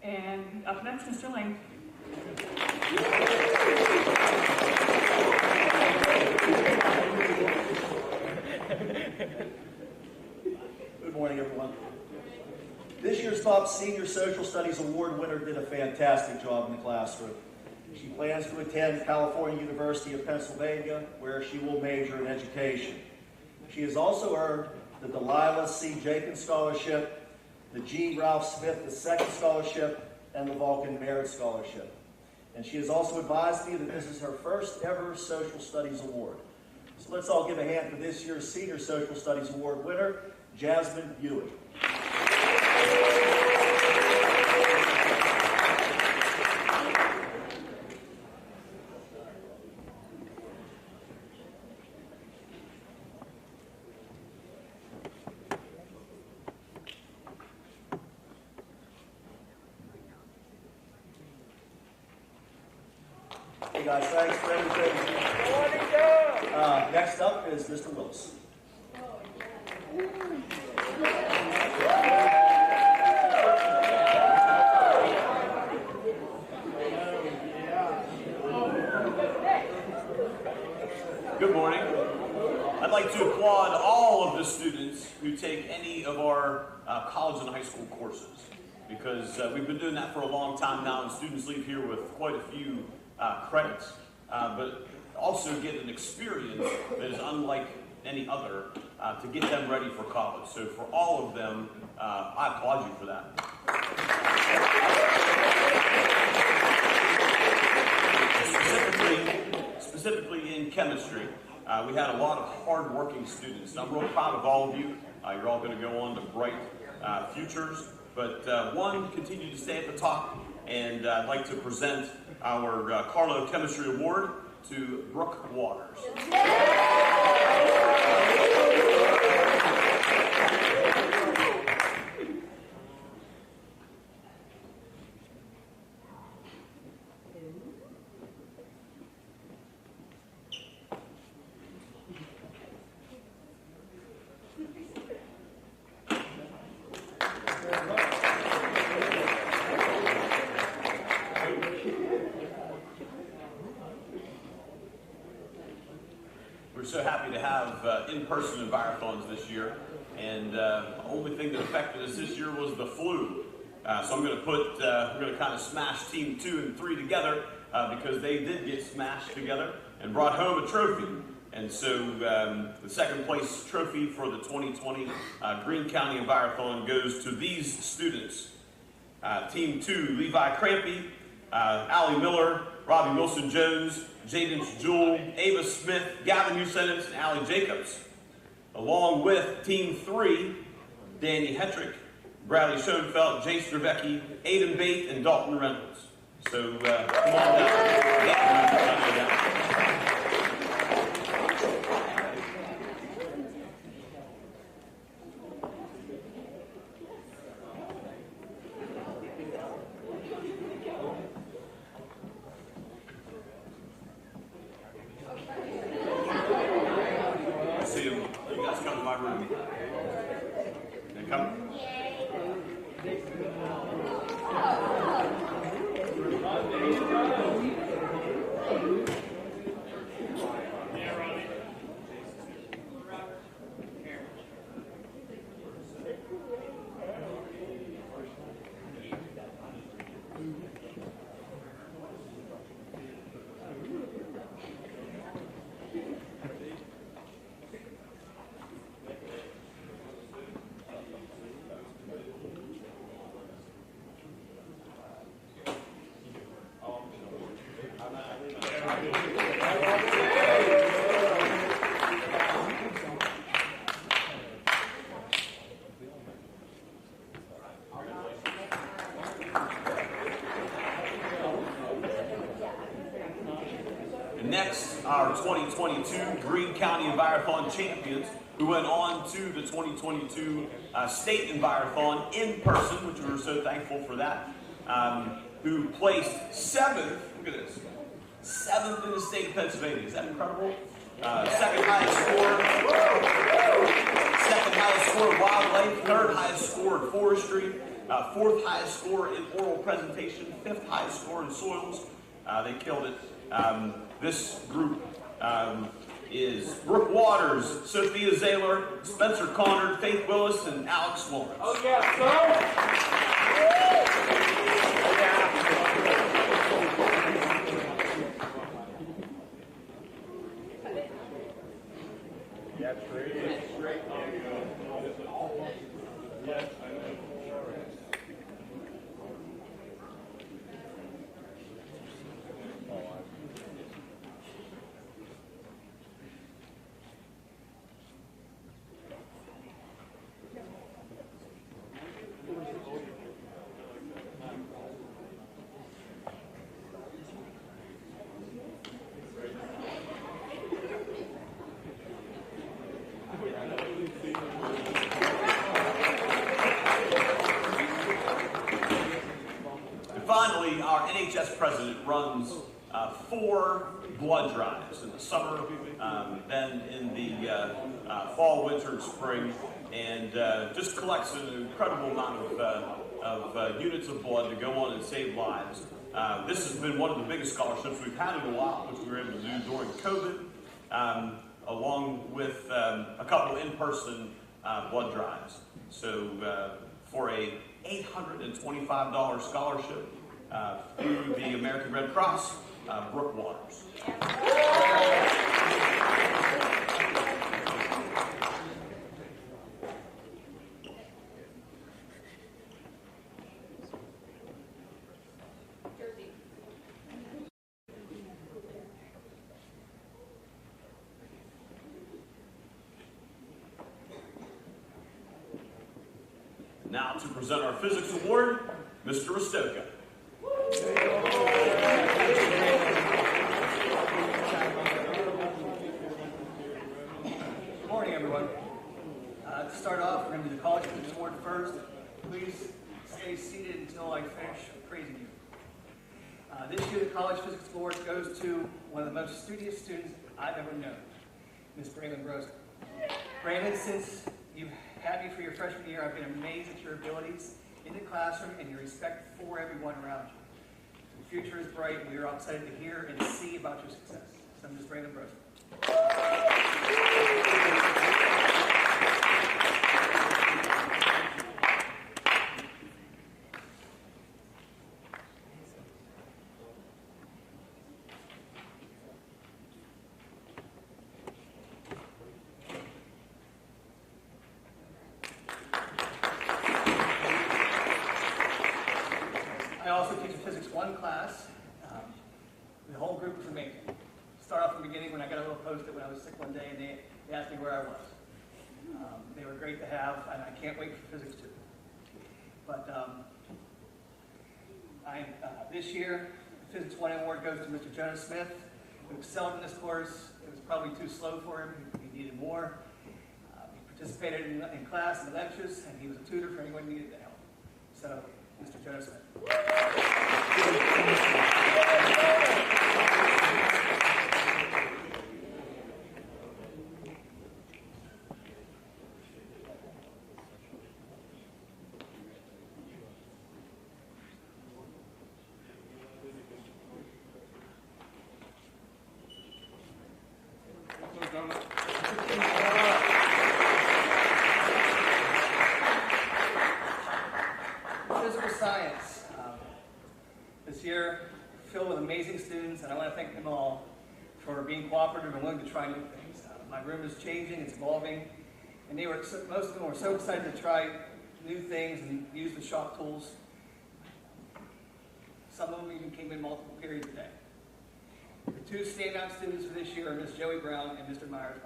And up next, Mr. Lang. Good morning, everyone. This year's top Senior Social Studies Award winner did a fantastic job in the classroom. She plans to attend California University of Pennsylvania, where she will major in education. She has also earned the Delilah C. Jenkins Scholarship, the G. Ralph Smith II Scholarship, and the Vulcan Merit Scholarship. and she has also advised me that this is her first ever Social Studies Award. So let's all give a hand for this year's Senior Social Studies Award winner, Jasmine Buick. Hey guys, thanks for everything. Next up is Mr. Willis. Good morning. I'd like to applaud all of the students who take any of our college and high school courses, because we've been doing that for a long time now, and students leave here with quite a few credits, but also get an experience that is unlike any other to get them ready for college. So for all of them, I applaud you for that. Specifically in chemistry, we had a lot of hard-working students. I'm real proud of all of you. You're all going to go on to bright futures, but one continued to stay at the top, and I'd like to present our Carlo Chemistry Award to Brooke Waters. We're so happy to have in-person Envirothons this year, and the only thing that affected us this year was the flu. So I'm going to we're going to kind of smash Team 2 and 3 together because they did get smashed together and brought home a trophy. And so the second place trophy for the 2020 Greene County Envirothon goes to these students. Team 2, Levi Crampy, Allie Miller, Robbie Wilson-Jones, Jaden Jewell, Ava Smith, Gavin Usenis, and Allie Jacobs. Along with Team 3, Danny Hetrick, Bradley Schoenfeld, Jace Dravecki, Aiden Bate, and Dalton Reynolds. So come on down. Next, our 2022 Greene County Envirothon champions, who went on to the 2022 State Envirothon in person, which we were so thankful for that, who placed 7th, look at this, 7th in the state of Pennsylvania. Is that incredible? Second highest score in wildlife, 3rd highest score in forestry, 4th highest score in oral presentation, 5th highest score in soils. They killed it. This group is Brooke Waters, Sophia Zaylor, Spencer Connard, Faith Willis, and Alex Lawrence. Oh, yeah, sir. president, runs 4 blood drives in the summer, then in the fall, winter, and spring, and just collects an incredible amount of units of blood to go on and save lives. This has been one of the biggest scholarships we've had in a while, which we were able to do during COVID, along with a couple in-person blood drives. So for a $825 scholarship through the American Red Cross, Brooke Waters. Now to present our Physics Award, Mr. Rostoka. Good morning, everyone. To start off, we're going to do the College Physics Award first. Please stay seated until I finish praising you. This year, the College Physics Award goes to one of the most studious students I've ever known, Ms. Braylon Rosen. Braylon, since you've had me for your freshman year, I've been amazed at your abilities in the classroom and your respect for everyone around you. The future is bright, and we are all excited to hear and see about your success. So, Ms. Braylon Rosen. I also teach a Physics 1 class. The whole group was amazing. Start off from the beginning when I got a little post-it when I was sick one day, and they asked me where I was. They were great to have, and I can't wait for Physics 2. But this year, the Physics 1 award goes to Mr. Jonah Smith, who excelled in this course. It was probably too slow for him. He needed more. He participated in class and the lectures, and he was a tutor for anyone who needed the help. So, Mr. Jonah Smith. Physical science. This year, filled with amazing students, and I want to thank them all for being cooperative and willing to try new things. My room is changing, it's evolving, and most of them were so excited to try new things and use the shop tools. Some of them even came in multiple periods a day. The 2 standout students for this year are Miss Joey Brown and Mr. Myers.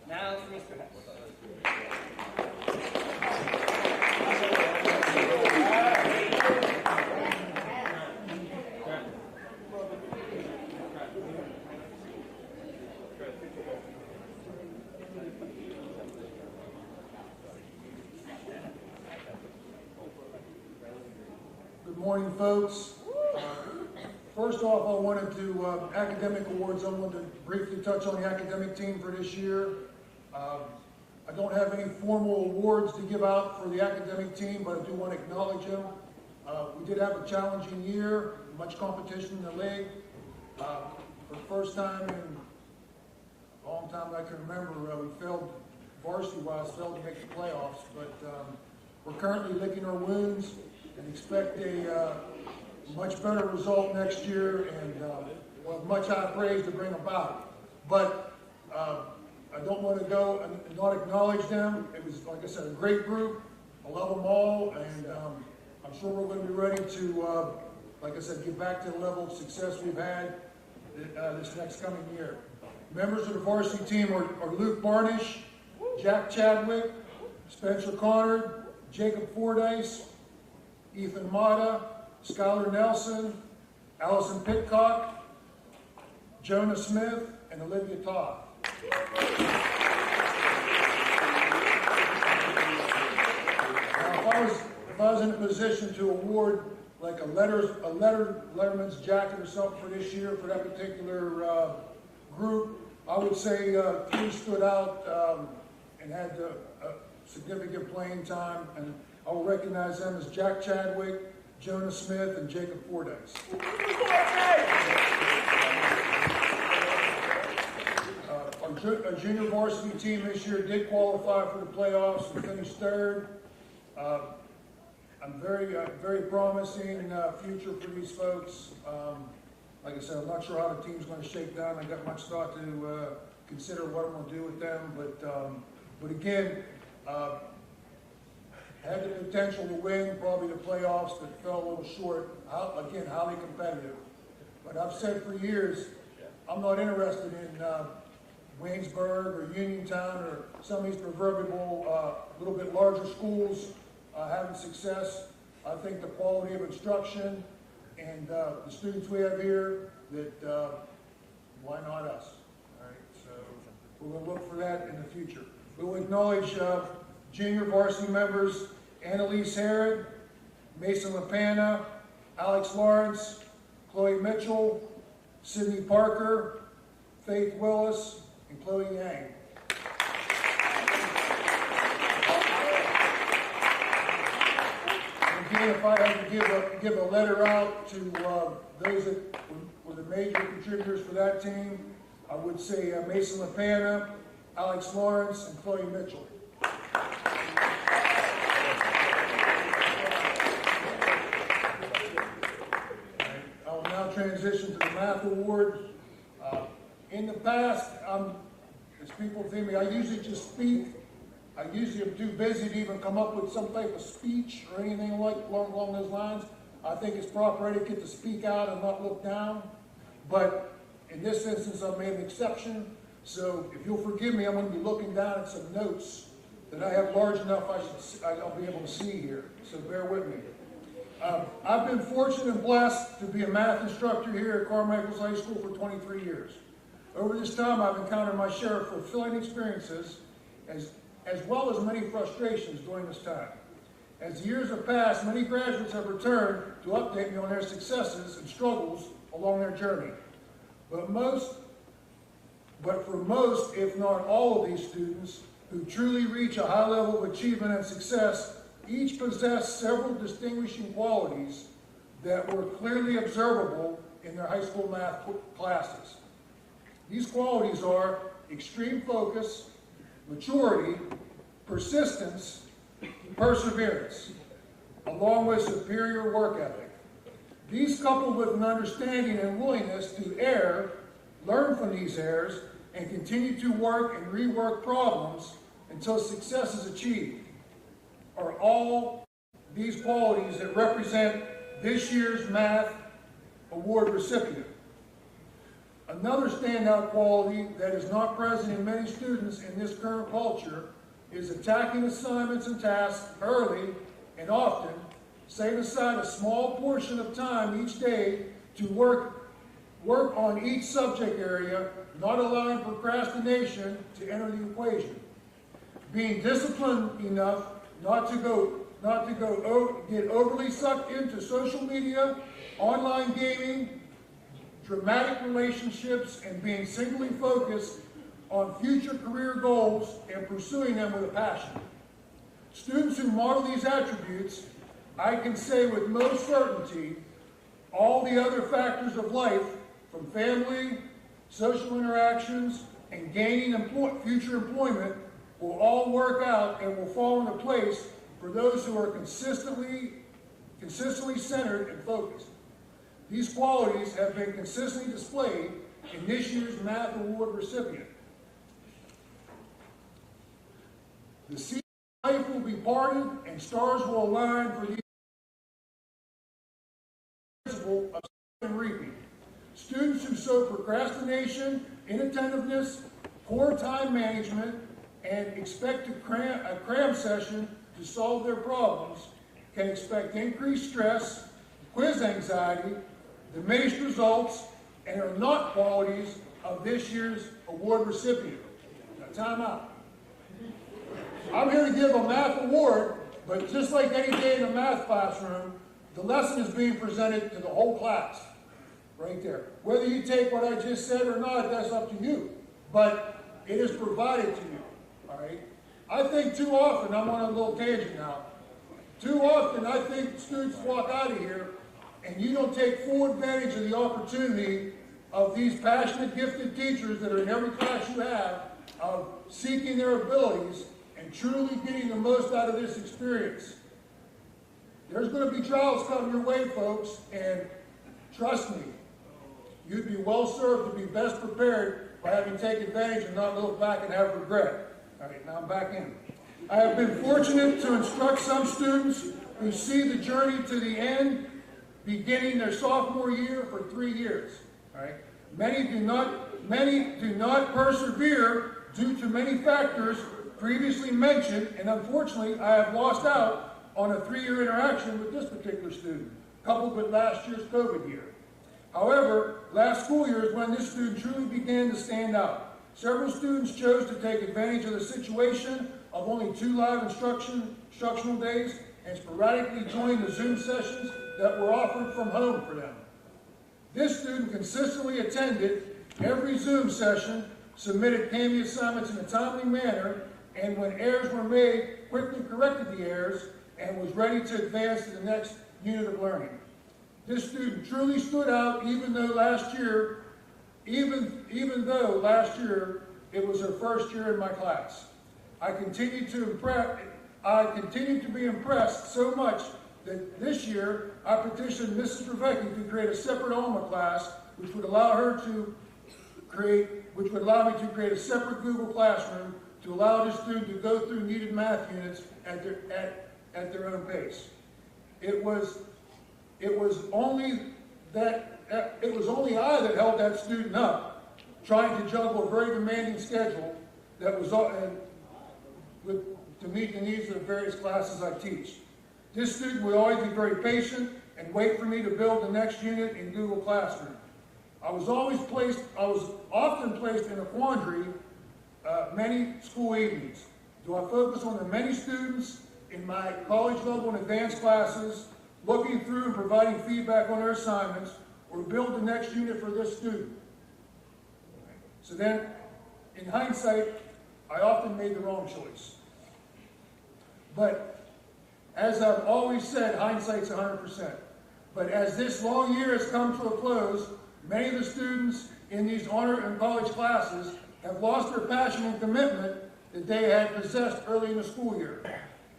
Now for Mr. Hess. Good morning, folks. First off, I wanted to, academic awards, I wanted to briefly touch on the academic team for this year. I don't have any formal awards to give out for the academic team, but I do want to acknowledge them. We did have a challenging year, much competition in the league. For the first time in a long time I can remember, we failed, varsity-wise, failed to make the playoffs, but we're currently licking our wounds and expect a much better result next year, and we'll have much high praise to bring about. But I don't want to go and not acknowledge them. It was, like I said, a great group. I love them all, and I'm sure we're going to be ready to, like I said, get back to the level of success we've had this next coming year. Members of the varsity team are Luke Barnish, Jack Chadwick, Spencer Connard, Jacob Fordyce, Ethan Mata, Skylar Nelson, Allison Pitcock, Jonah Smith, and Olivia Todd. in a position to award like a letterman's jacket or something for this year for that particular group, I would say three stood out and had significant playing time, and I will recognize them as Jack Chadwick, Jonah Smith, and Jacob Fordyce. Our junior varsity team this year did qualify for the playoffs and finished third. I'm very promising future for these folks. Like I said, I'm not sure how the team's going to shake down. I got much thought to consider what I'm going to do with them, but again, had the potential to win probably the playoffs, but fell a little short. Again, highly competitive. But I've said for years, I'm not interested in Waynesburg or Uniontown or some of these proverbial little bit larger schools having success. I think the quality of instruction and the students we have here, that why not us? All right, so we're going to look for that in the future. We will acknowledge junior varsity members Annalise Herod, Mason LaPana, Alex Lawrence, Chloe Mitchell, Sydney Parker, Faith Willis, and Chloe Yang. Again, if I had to give a letter out to those that were the major contributors for that team, I would say Mason LaPana, Alex Lawrence, and Chloe Mitchell. I will now transition to the Math Award. In the past, as people think me, I usually just speak. I usually am too busy to even come up with some type of speech or anything along those lines. I think it's proper etiquette to speak out and not look down. But in this instance, I made an exception. So if you'll forgive me, I'm going to be looking down at some notes that I have large enough I'll be able to see here. So bear with me. I've been fortunate and blessed to be a math instructor here at Carmichael's High School for 23 years. Over this time, I've encountered my share of fulfilling experiences as well as many frustrations during this time. As the years have passed, many graduates have returned to update me on their successes and struggles along their journey. But for most, if not all of these students who truly reach a high level of achievement and success, each possess several distinguishing qualities that were clearly observable in their high school math classes. These qualities are extreme focus, maturity, persistence, perseverance, along with superior work ethic. These, coupled with an understanding and willingness to err, learn from these errors, and continue to work and rework problems until success is achieved, are all these qualities that represent this year's Math Award recipient. Another standout quality that is not present in many students in this current culture is attacking assignments and tasks early and often, setting aside a small portion of time each day to work on each subject area, not allowing procrastination to enter the equation. Being disciplined enough not to get overly sucked into social media, online gaming, dramatic relationships, and being singly focused on future career goals and pursuing them with a passion. Students who model these attributes, I can say with most certainty, all the other factors of life, from family, social interactions, and gaining future employment, will all work out and will fall into place for those who are consistently centered and focused. These qualities have been consistently displayed in this year's Math Award recipient. The sea of life will be parted and stars will align for the principle of and reaping. Students who show procrastination, inattentiveness, poor time management, and expect a cram session to solve their problems can expect increased stress, quiz anxiety, diminished results, and are not qualities of this year's award recipient. Now, time out. I'm here to give a math award But just like any day in a math classroom, the lesson is being presented to the whole class, right there. Whether you take what I just said or not, that's up to you. But it is provided to you, all right? I think too often, I'm on a little tangent now, too often I think students walk out of here and you don't take full advantage of the opportunity of these passionate, gifted teachers that are in every class you have, of seeking their abilities and truly getting the most out of this experience. There's going to be trials coming your way, folks, and trust me, you'd be well served to be best prepared by having taken advantage and not look back and have regret. All right, now I'm back in. I have been fortunate to instruct some students who see the journey to the end, beginning their sophomore year for 3 years. All right, many do not persevere due to many factors previously mentioned, and unfortunately, I have lost out on a 3-year interaction with this particular student, coupled with last year's COVID year. However, last school year is when this student truly began to stand out. Several students chose to take advantage of the situation of only 2 live instructional days and sporadically joined the Zoom sessions that were offered from home for them. This student consistently attended every Zoom session, submitted CAMI assignments in a timely manner, and when errors were made, quickly corrected the errors and was ready to advance to the next unit of learning. This student truly stood out even though last year it was her first year in my class. I continue to be impressed so much that this year I petitioned Mrs. Revecki to create a separate Alma class, which would allow me to create a separate Google Classroom to allow this student to go through needed math units at their own pace. It was only I that held that student up, trying to juggle a very demanding schedule that was to meet the needs of the various classes I teach. This student would always be very patient and wait for me to build the next unit in Google Classroom. I was often placed in a quandary many school evenings. Do I focus on the many students in my college level and advanced classes, looking through and providing feedback on their assignments, or build the next unit for this student? So then, in hindsight, I often made the wrong choice. But as I've always said, hindsight's 100%. But as this long year has come to a close, many of the students in these honor and college classes have lost their passion and commitment that they had possessed early in the school year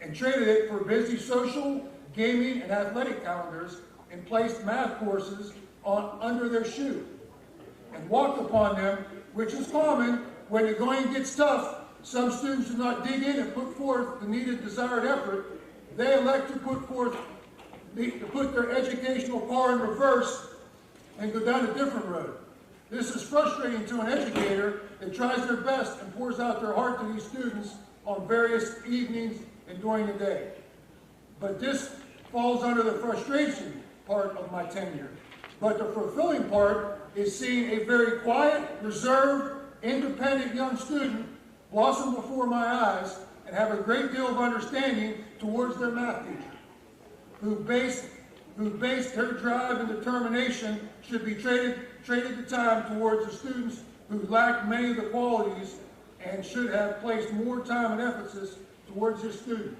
and traded it for busy social, gaming, and athletic calendars and placed math courses under their shoe and walked upon them, which is common when the going gets tough. Some students do not dig in and put forth the needed desired effort. They elect to put their educational car in reverse and go down a different road. This is frustrating to an educator that tries their best and pours out their heart to these students on various evenings and during the day. But this falls under the frustration part of my tenure. But the fulfilling part is seeing a very quiet, reserved, independent young student blossom before my eyes and have a great deal of understanding towards their math teacher, who based her drive and determination should be traded the time towards the students who lack many of the qualities and should have placed more time and emphasis towards this student.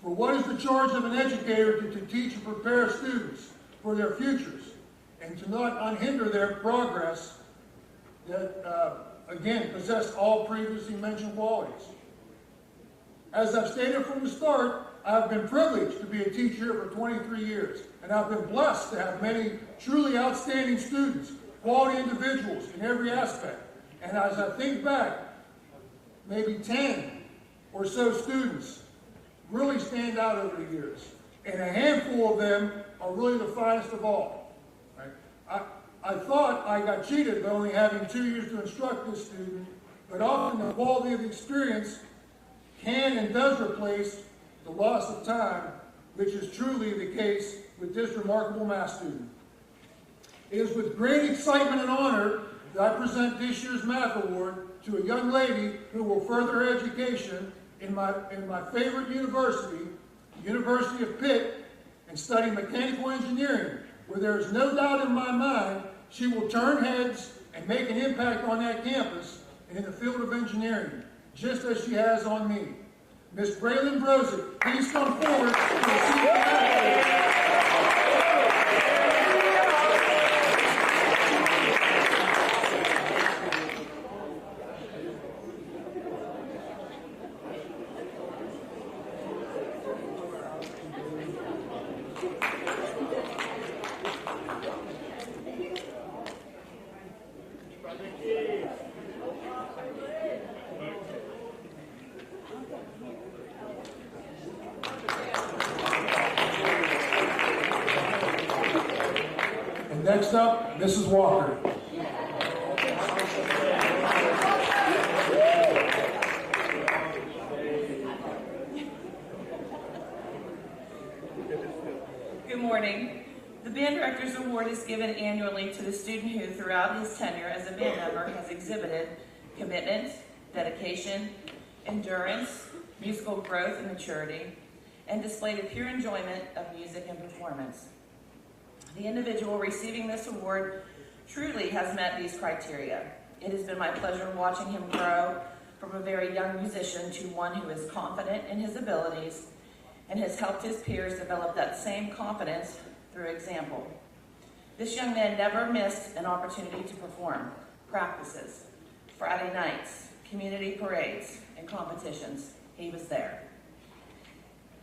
For what is the charge of an educator to teach and prepare students for their futures and to not unhinder their progress that, again, possess all previously mentioned qualities? As I've stated from the start, I've been privileged to be a teacher for 23 years, and I've been blessed to have many truly outstanding students, quality individuals in every aspect. And as I think back, maybe 10 or so students really stand out over the years, and a handful of them are really the finest of all. Right? I thought I got cheated by only having 2 years to instruct this student, but often the quality of the experience can and does replace the loss of time, which is truly the case with this remarkable math student. It is with great excitement and honor that I present this year's Math Award to a young lady who will further her education in my favorite university, the University of Pitt, and study mechanical engineering, where there is no doubt in my mind she will turn heads and make an impact on that campus and in the field of engineering, just as she has on me. Ms. Braylon Brosick, please come forward to receive the accolade. Next up, Mrs. Walker. Good morning. The Band Director's Award is given annually to the student who, throughout his tenure as a band member, has exhibited commitment, dedication, endurance, musical growth and maturity, and displayed a pure enjoyment of music and performance. The individual receiving this award truly has met these criteria. It has been my pleasure watching him grow from a very young musician to one who is confident in his abilities and has helped his peers develop that same confidence through example. This young man never missed an opportunity to perform, practices, Friday nights, community parades, and competitions. He was there.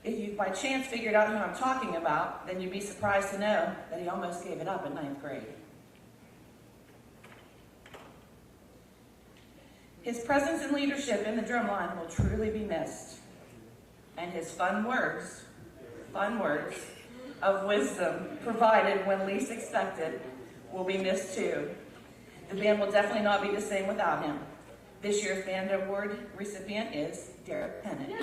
If you by chance figured out who I'm talking about, then you'd be surprised to know that he almost gave it up in 9th grade. His presence and leadership in the drumline will truly be missed. And his fun words of wisdom provided when least expected will be missed too. The band will definitely not be the same without him. This year's Band Award recipient is Derek Pennant.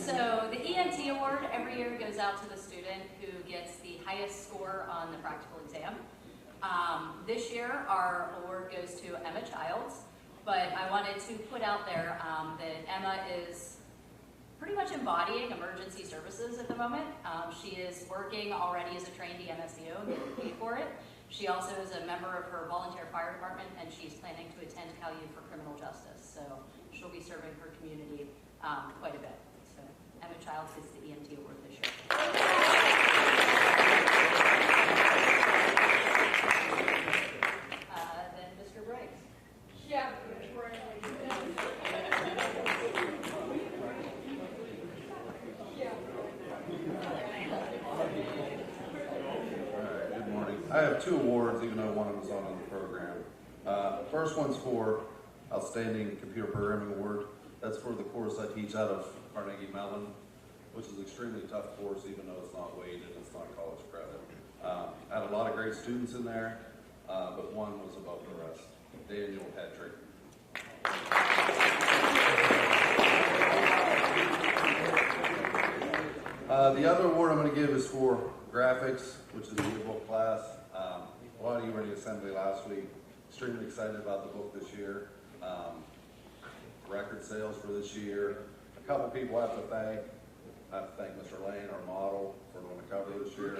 So the Emt Award every year goes out to the student who gets the highest score on the practical exam. This year our award goes to Emma Childs, but I wanted to put out there that Emma is pretty much embodying emergency services at the moment. She is working already as a trained EMSEO and getting paid for it. She also is a member of her volunteer fire department, and she's planning to attend Cal U for criminal justice. So she'll be serving her community quite a bit. So Emma Childs gets the EMT award this year. Then Mr. Briggs. Yeah. I have 2 awards, even though one of them is on the program. First one's for Outstanding Computer Programming Award. That's for the course I teach out of Carnegie Mellon, which is an extremely tough course, even though it's not weighted, it's not college credit. I had a lot of great students in there, but one was above the rest. Daniel Patrick. The other award I'm going to give is for graphics, which is the yearbook class. A lot of you were in the assembly last week. Extremely excited about the book this year. Record sales for this year. A couple people I have to thank. I have to thank Mr. Lane, our model, for doing the cover this year.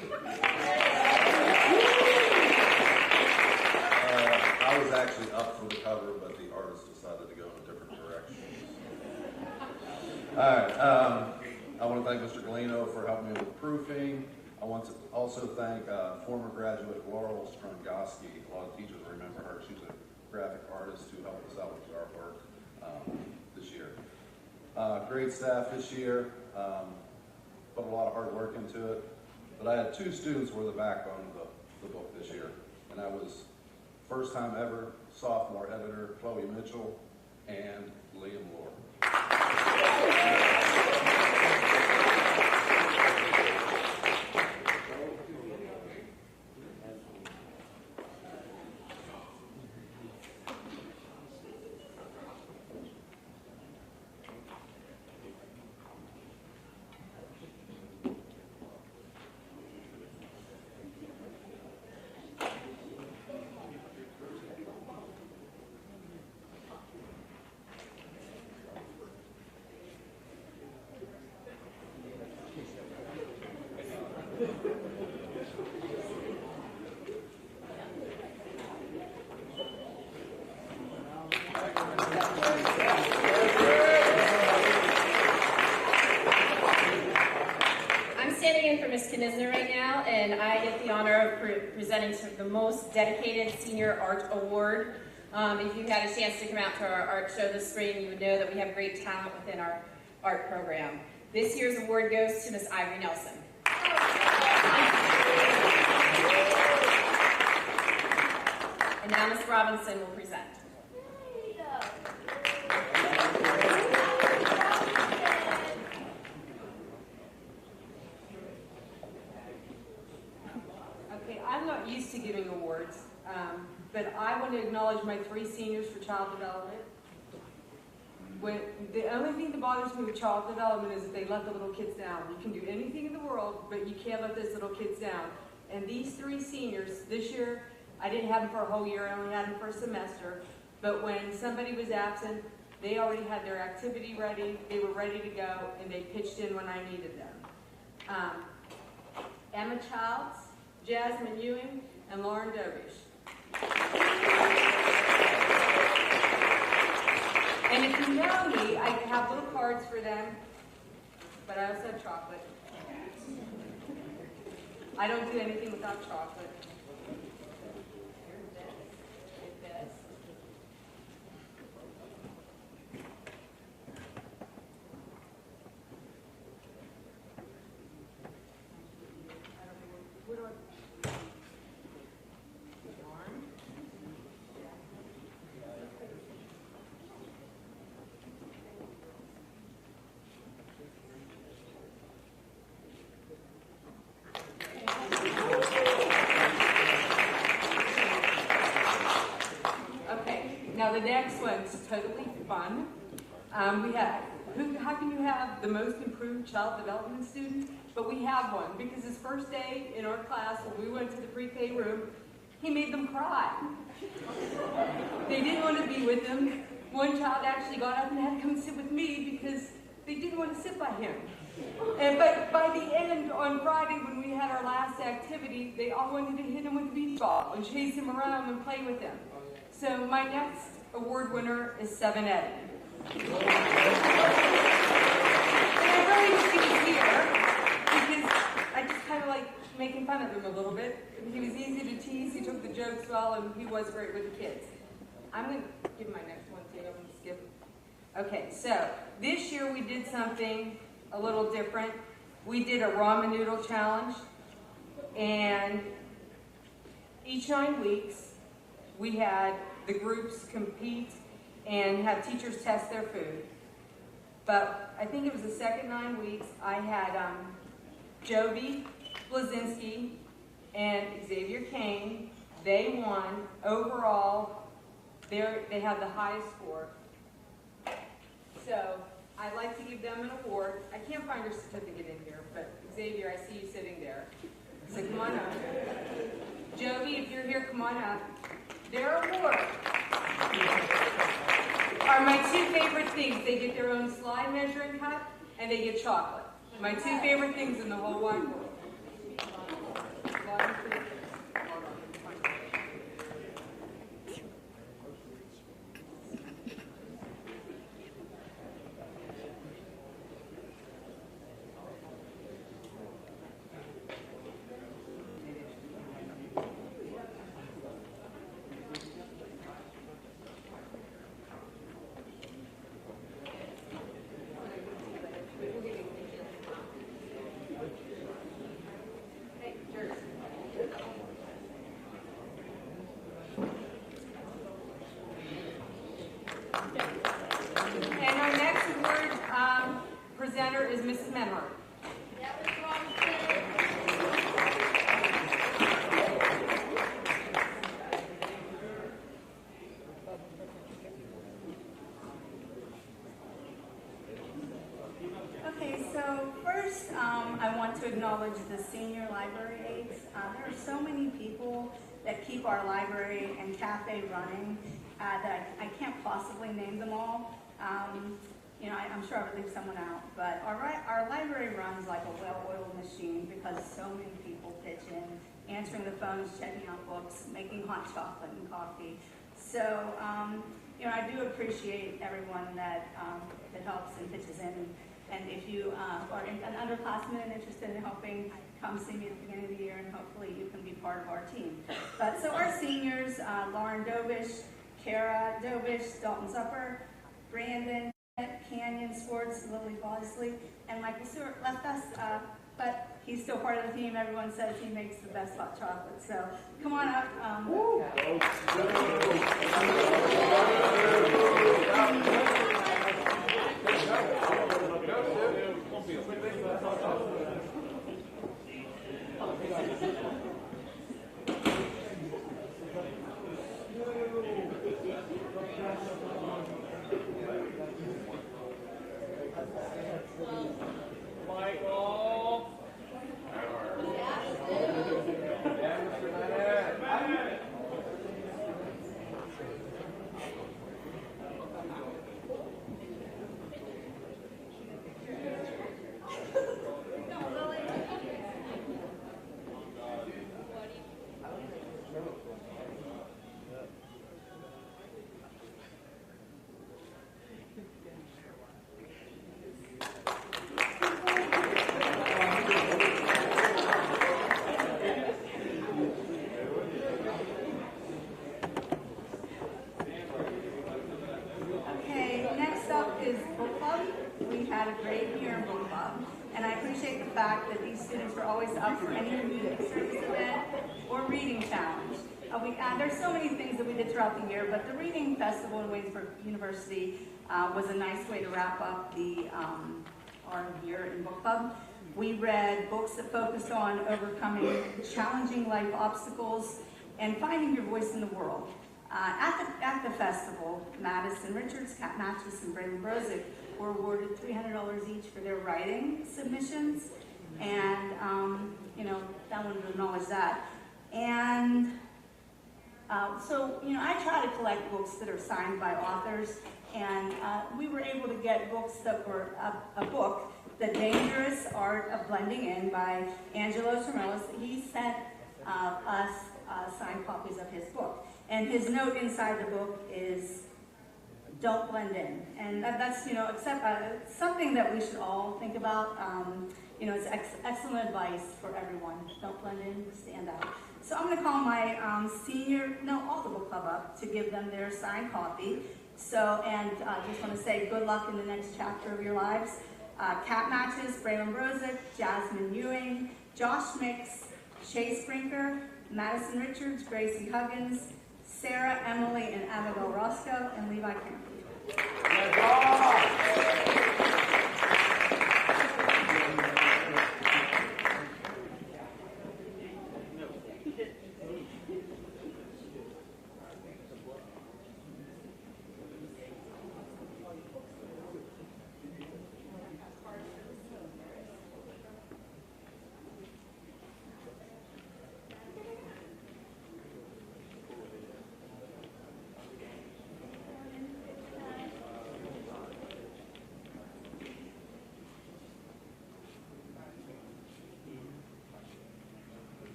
I was actually up for the cover, but the artist decided to go in a different direction. All right. I want to thank Mr. Galino for helping me with proofing. I want to also thank former graduate Laurel Strungoski. A lot of teachers remember her. She's a graphic artist who helped us out with our work this year. Great staff this year, put a lot of hard work into it. But I had 2 students who were the backbone of the book this year. And that was first time ever, sophomore editor Chloe Mitchell and Liam Lohr. Mckenzie right now, and I get the honor of presenting the most dedicated senior art award. If you had a chance to come out to our art show this spring, you would know that we have great talent within our art program. This year's award goes to Miss Ivory Nelson. And now Miss Robinson will present. I'm not used to giving awards, but I want to acknowledge my 3 seniors for child development. The only thing that bothers me with child development is that they let the little kids down. You can do anything in the world, but you can't let those little kids down. And these 3 seniors, this year, I didn't have them for a whole year, I only had them for a semester, but when somebody was absent, they already had their activity ready, they were ready to go, and they pitched in when I needed them. Emma Childs, Jasmine Ewing, and Lauren Dovish. And if you know me, I have little cards for them, but I also have chocolate. I don't do anything without chocolate. Here's this. Here's this. Now the next one's totally fun. We have, how can you have the most improved child development student? But we have one, because his first day in our class, when we went to the pre-K room, he made them cry. They didn't want to be with him. One child actually got up and had to come sit with me because they didn't want to sit by him. But by the end, on Friday, when we had our last activity, they all wanted to hit him with a beach ball and chase him around and play with him. So my next award winner is 7 Eddie. And I really wish he was here because I just kind of like making fun of him a little bit. He was easy to tease, he took the jokes well, and he was great with the kids. I'm going to give my next one to you. I'm going to skip. Okay, so this year we did something a little different. We did a ramen noodle challenge, and each 9 weeks we had the groups compete and have teachers test their food. But I think it was the second 9 weeks, I had Joby Blazinski and Xavier Kane. They won overall. They had the highest score. So I'd like to give them an award. I can't find your certificate in here, but Xavier, I see you sitting there. So come on up. Joby, if you're here, come on up. Their award are my 2 favorite things. They get their own slide measuring cup, and they get chocolate. My 2 favorite things in the whole wide world. is Mrs. Menhart. Okay, so first I want to acknowledge the senior library aides. There are so many people that keep our library and cafe running that I can't possibly name them all. You know, I'm sure I would leave someone out, but our library runs like a well-oiled machine because so many people pitch in, answering the phones, checking out books, making hot chocolate and coffee. So, you know, I do appreciate everyone that helps and pitches in. And if you are an underclassman and interested in helping, come see me at the beginning of the year, and hopefully you can be part of our team. But so our seniors, Lauren Dobish, Kara Dobish, Dalton Zupper, Brandon, Canyon Swartz, Lily Bosley, and Michael Stewart left us, but he's still part of the team. Everyone says he makes the best hot chocolate. So come on up. Michael. That these students are always up for any community service event or reading challenge. There's so many things that we did throughout the year, but the Reading Festival in Waynesburg University was a nice way to wrap up our year in book club. We read books that focused on overcoming challenging life obstacles and finding your voice in the world. At the festival, Madison Richards, Kat Matchis, and Braylon Brozick were awarded $300 each for their writing submissions. And, you know, I wanted to acknowledge that. And so, you know, I try to collect books that are signed by authors, and we were able to get books that were a book, The Dangerous Art of Blending In by Angelo Tremellis. He sent us signed copies of his book. And his note inside the book is, don't blend in. And that's, you know, something that we should all think about. You know, it's excellent advice for everyone. Don't blend in, stand out. So I'm going to call my all the book club up to give them their signed copy. So, and I just want to say good luck in the next chapter of your lives. Kat Matches, Braylon Brozick, Jasmine Ewing, Josh Mix, Chase Brinker, Madison Richards, Gracie Huggins, Sarah, Emily, and Abigail Roscoe, and Levi Campbell.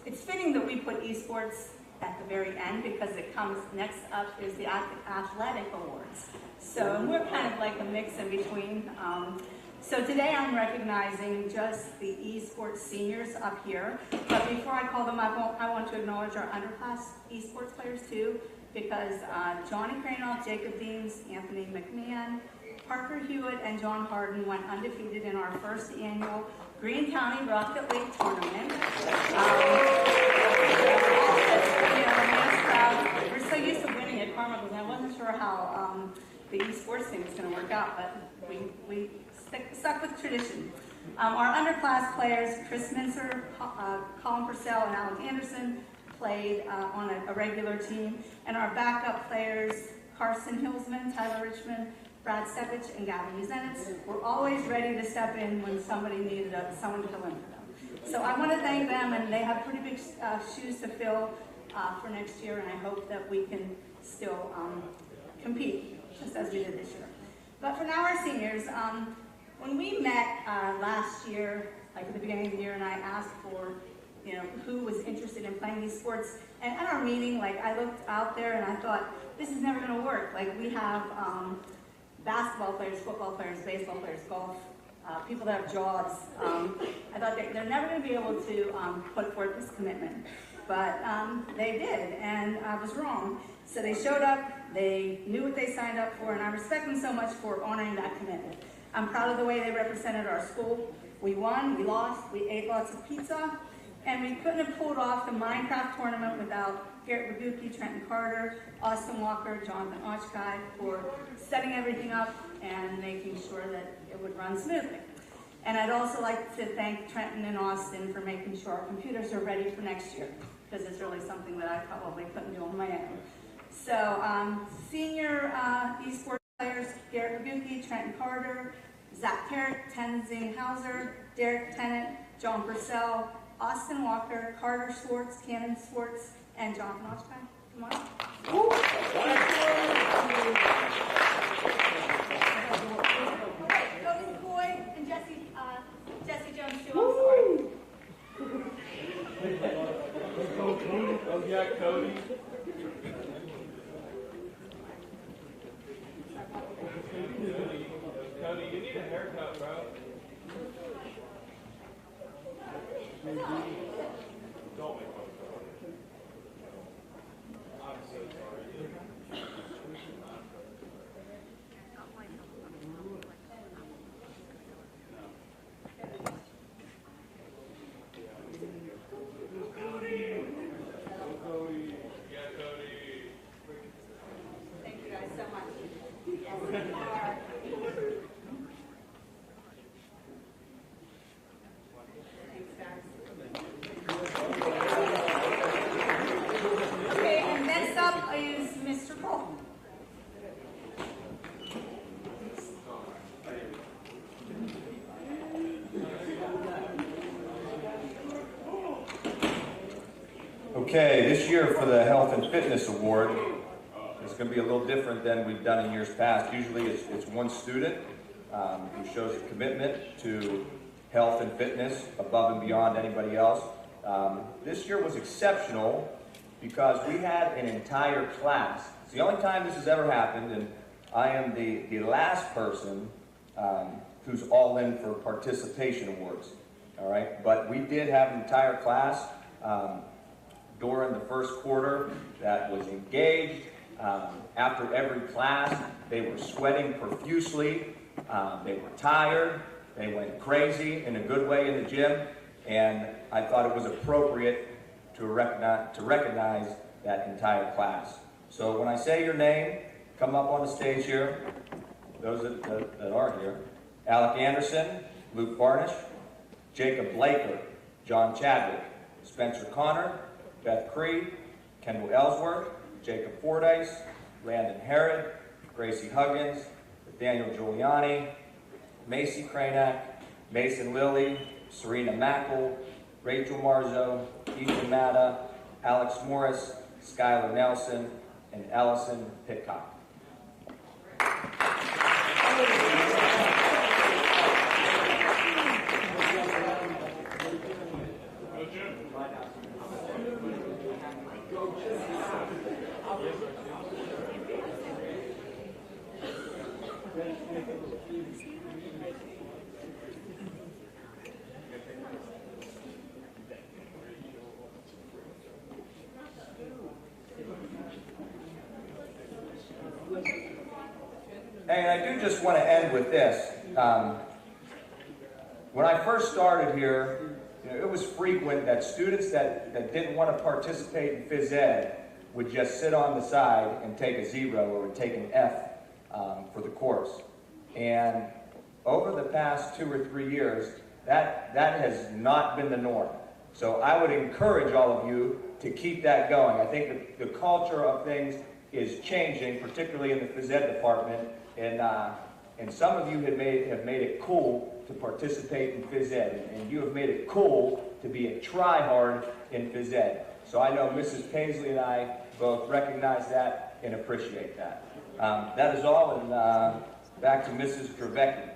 It's fitting that we put esports at the very end because it comes next up is the athletic awards. So we're kind of like a mix in between. So today I'm recognizing just the esports seniors up here. But before I call them up, I want to acknowledge our underclass esports players too, because Johnny Cranoff, Jacob Deems, Anthony McMahon, Parker Hewitt, and John Harden went undefeated in our first annual Greene County Rocket League tournament. sports thing was going to work out, but we stuck with tradition. Our underclass players, Chris Mincer, Colin Purcell, and Alec Anderson, played on a regular team, and our backup players, Carson Hillsman, Tyler Richmond, Brad Stepich, and Gavin Uzenitz, were always ready to step in when somebody needed someone to fill in for them. So I want to thank them, and they have pretty big shoes to fill for next year, and I hope that we can still compete, just as we did this year. But for now, our seniors, when we met last year, like at the beginning of the year, and I asked for, who was interested in playing these sports, and at our meeting, like, I looked out there and I thought, this is never going to work. Like, we have basketball players, football players, baseball players, golf, people that have jobs. I thought they're never going to be able to put forth this commitment. But they did, and I was wrong. So they showed up, they knew what they signed up for, and I respect them so much for honoring that commitment. I'm proud of the way they represented our school. We won, we lost, we ate lots of pizza, and we couldn't have pulled off the Minecraft tournament without Garrett Rabucki, Trenton Carter, Austin Walker, Jonathan Ochkai for setting everything up and making sure that it would run smoothly. And I'd also like to thank Trenton and Austin for making sure our computers are ready for next year, because it's really something that I probably couldn't do on my own. So senior esports players, Garrett Rabucki, Trenton Carter, Zach Carrick, Tenzing Hauser, Derek Tennant, John Purcell, Austin Walker, Carter Schwartz, Cannon Schwartz, and Jonathan Ochkai. Come on. Cody McCoy and Jesse Jones too. I'm sorry. Oh yeah, Cody. Cody, you need a haircut, bro. Don't make fun of me. I'm so sorry. Thank you guys so much. Okay, and next up is Mr. Cole. Okay, this year for the Health and Fitness Award, it's going to be a little different than we've done in years past. Usually it's one student who shows a commitment to health and fitness above and beyond anybody else. This year was exceptional because we had an entire class. It's the only time this has ever happened, and I am the last person who's all in for participation awards. All right, but we did have an entire class during the first quarter that was engaged. After every class, they were sweating profusely. They were tired. They went crazy in a good way in the gym, and I thought it was appropriate to recognize that entire class. So when I say your name, come up on the stage here. Those that are here: Alec Anderson, Luke Barnish, Jacob Blaker, John Chadwick, Spencer Connor, Beth Cree, Kendall Ellsworth, Jacob Fordyce, Landon Herod, Gracie Huggins, Daniel Giuliani, Macy Cranack, Mason Lilly, Serena Mackel, Rachel Marzo, Ethan Matta, Alex Morris, Skylar Nelson, and Allison Pitcock. And I do just want to end with this. When I first started here, it was frequent that students that didn't want to participate in phys ed would just sit on the side and take a 0 or would take an F for the course. And over the past 2 or 3 years, that has not been the norm. So I would encourage all of you to keep that going. I think the culture of things is changing, particularly in the phys ed department, and some of you have made it cool to participate in phys ed, and you have made it cool to be a try-hard in phys ed. So I know Mrs. Paisley and I both recognize that and appreciate that. That is all, and back to Mrs. Trevecki.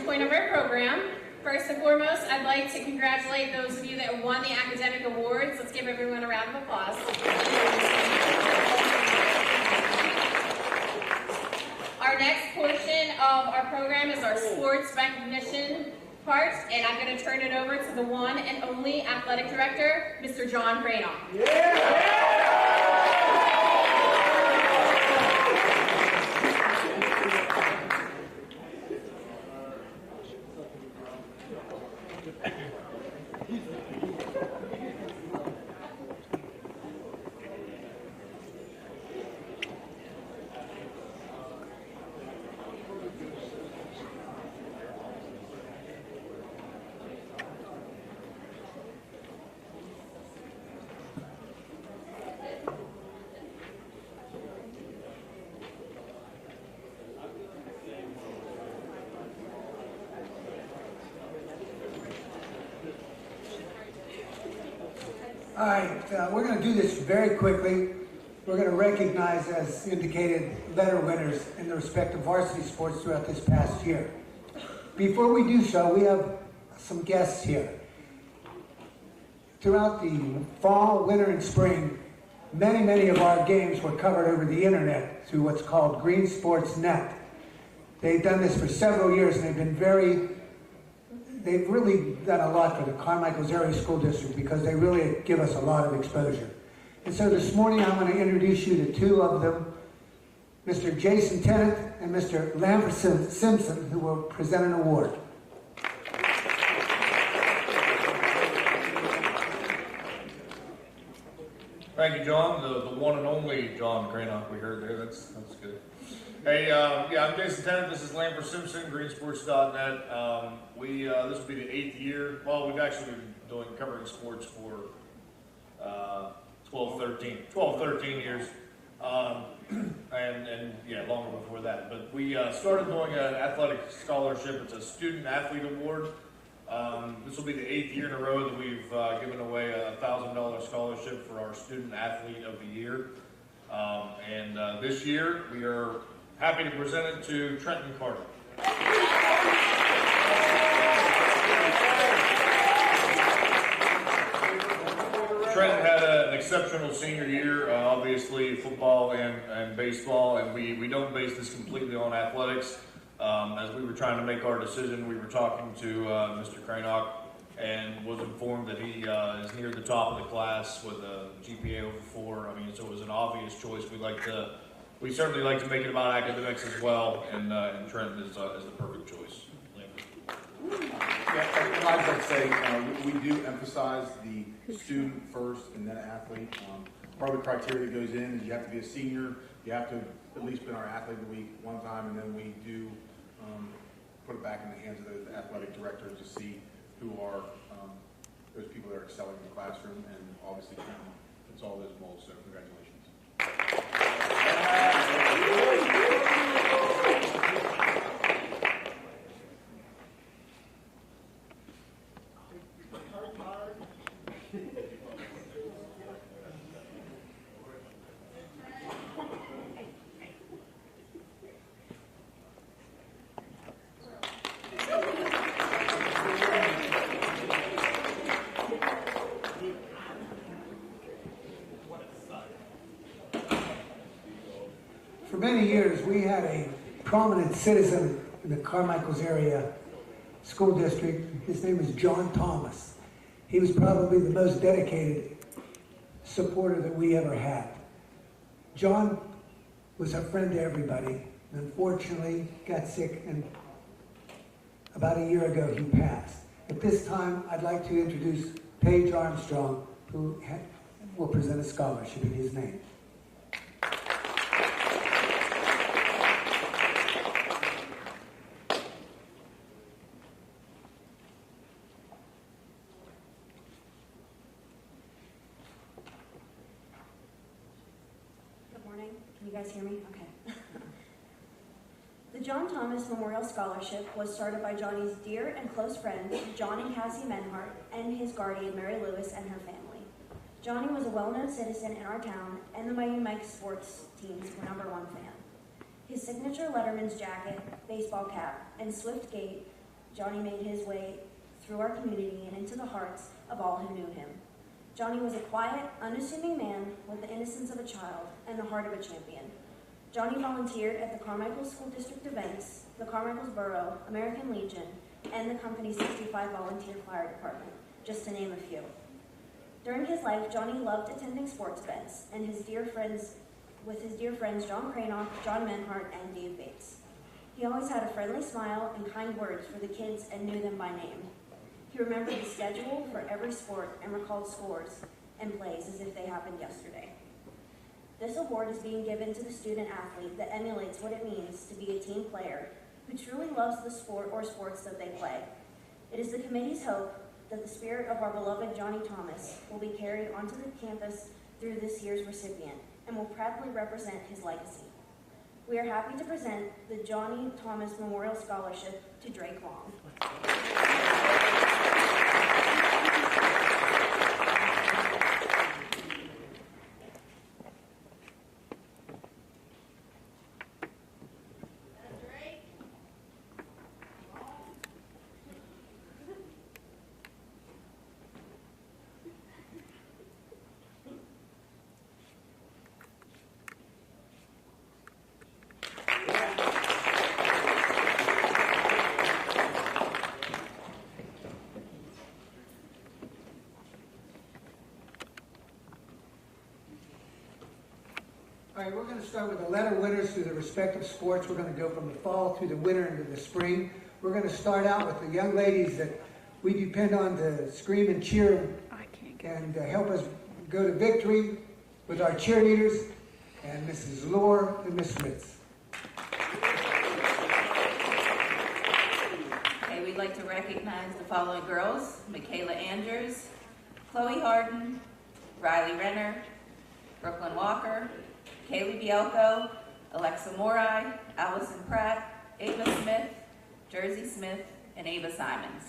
Point of our program. First and foremost, I'd like to congratulate those of you that won the academic awards. Let's give everyone a round of applause. Our next portion of our program is our sports recognition part, and I'm going to turn it over to the one and only athletic director, Mr. John Branoff. All right, we're going to do this very quickly. We're going to recognize, as indicated, letter winners in the respective varsity sports throughout this past year. Before we do so, we have some guests here. Throughout the fall, winter, and spring, many of our games were covered over the internet through what's called Green Sports Net. They've done this for several years, and they've really done a lot for the Carmichael's area school district because they really give us a lot of exposure. And so this morning I'm going to introduce you to two of them, Mr. Jason Tennant and Mr. Lambert Simpson, who will present an award. Thank you, John, the one and only John Cranock we heard there. That's good. Hey, yeah, I'm Jason Tennant. This is Lambert Simpson, greensports.net. This will be the 8th year. Well, we've actually been covering sports for 12, 13 years. And yeah, longer before that. But we started doing an athletic scholarship. It's a student athlete award. This will be the 8th year in a row that we've given away a $1,000 scholarship for our student athlete of the year. This year we are happy to present it to Trenton Carter. Trenton had an exceptional senior year, obviously football and baseball, and we don't base this completely on athletics. As we were trying to make our decision, we were talking to Mr. Cranock and was informed that he is near the top of the class with a GPA over 4. I mean, so it was an obvious choice. We certainly like to make it about academics as well, and Trenton is the perfect choice. Yeah, I'd like to say we do emphasize the student first and then athlete. Part of the criteria that goes in is you have to be a senior, you have to at least been our athlete of the week one time, and then we do put it back in the hands of the athletic director to see who are those people that are excelling in the classroom, and obviously it's all those molds, so congratulations. For many years, we had a prominent citizen in the Carmichael's area school district. His name was John Thomas. He was probably the most dedicated supporter that we ever had. John was a friend to everybody, and unfortunately got sick, and about a year ago he passed. At this time, I'd like to introduce Paige Armstrong, who will present a scholarship in his name. Good morning. Can you guys hear me? Okay. The John Thomas Memorial Scholarship was started by Johnny's dear and close friends, John and Cassie Menhart, and his guardian, Mary Lewis, and her family. Johnny was a well-known citizen in our town, and the Mighty Mike sports teams were #1 fan. His signature Letterman's jacket, baseball cap, and swift gait, Johnny made his way through our community and into the hearts of all who knew him. Johnny was a quiet, unassuming man with the innocence of a child and the heart of a champion. Johnny volunteered at the Carmichael School District events, the Carmichael's Borough, American Legion, and the company's 65 volunteer fire department, just to name a few. During his life, Johnny loved attending sports events and with his dear friends John Cranoff, John Menhart, and Dave Bates. He always had a friendly smile and kind words for the kids and knew them by name. He remembered the schedule for every sport and recalled scores and plays as if they happened yesterday. This award is being given to the student athlete that emulates what it means to be a team player who truly loves the sport or sports that they play. It is the committee's hope that the spirit of our beloved Johnny Thomas will be carried onto the campus through this year's recipient and will proudly represent his legacy. We are happy to present the Johnny Thomas Memorial Scholarship to Drake Long. All right, we're going to start with the letter winners through the respective sports. We're going to go from the fall through the winter into the spring. We're going to start out with the young ladies that we depend on to scream and cheer and help us go to victory with our cheerleaders, and Mrs. Lohr and Miss Ritz. Okay, we'd like to recognize the following girls: Michaela Andrews, Chloe Harden, Riley Renner, Brooklyn Walker, Kaylee Bielko, Alexa Morai, Allison Pratt, Ava Smith, Jersey Smith, and Ava Simons.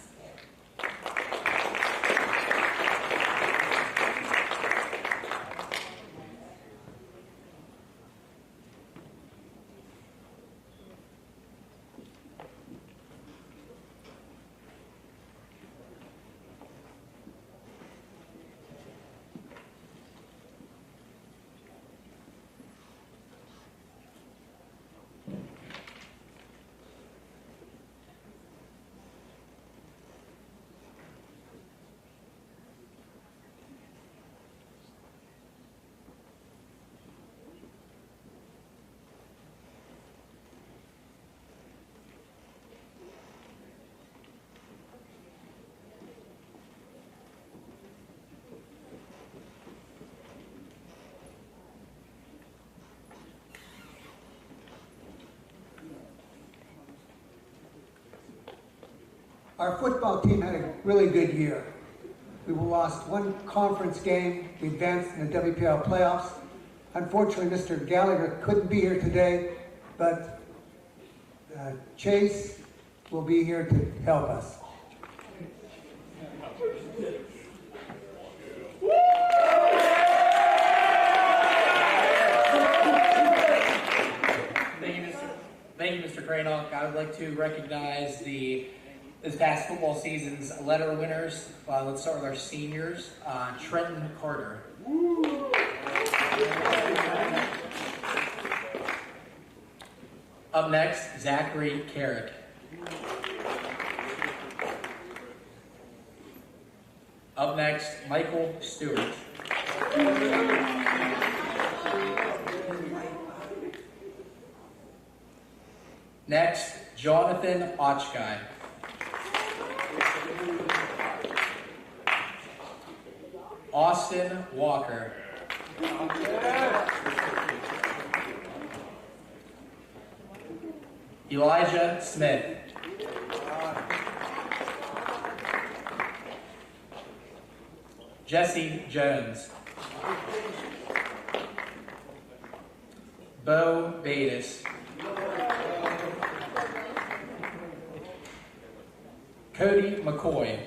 Our football team had a really good year. We lost one conference game. We advanced in the WPL playoffs. Unfortunately, Mr. Gallagher couldn't be here today, but Chase will be here to help us. Thank you, Mr. Cranock. I would like to recognize this past football season's letter winners. Let's start with our seniors. Trenton Carter. Up next, Zachary Carrick. Up next, Michael Stewart. Next, Jonathan Ochkai. Austin Walker. Elijah Smith. Jesse Jones. Bo Batis. Cody McCoy.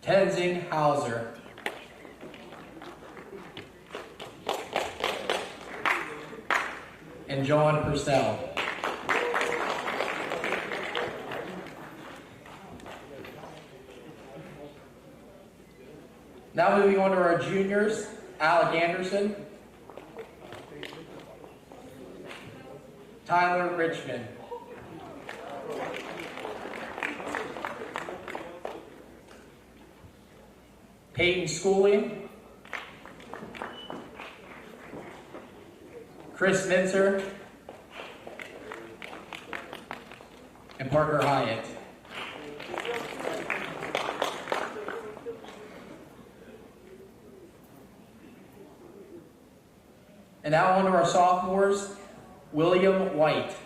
Tenzing Hauser. And John Purcell. Now moving on to our juniors, Alec Anderson, Tyler Richmond, Peyton Schooling, Chris Mincer, and Parker Hyatt. And now on to our sophomores, William White.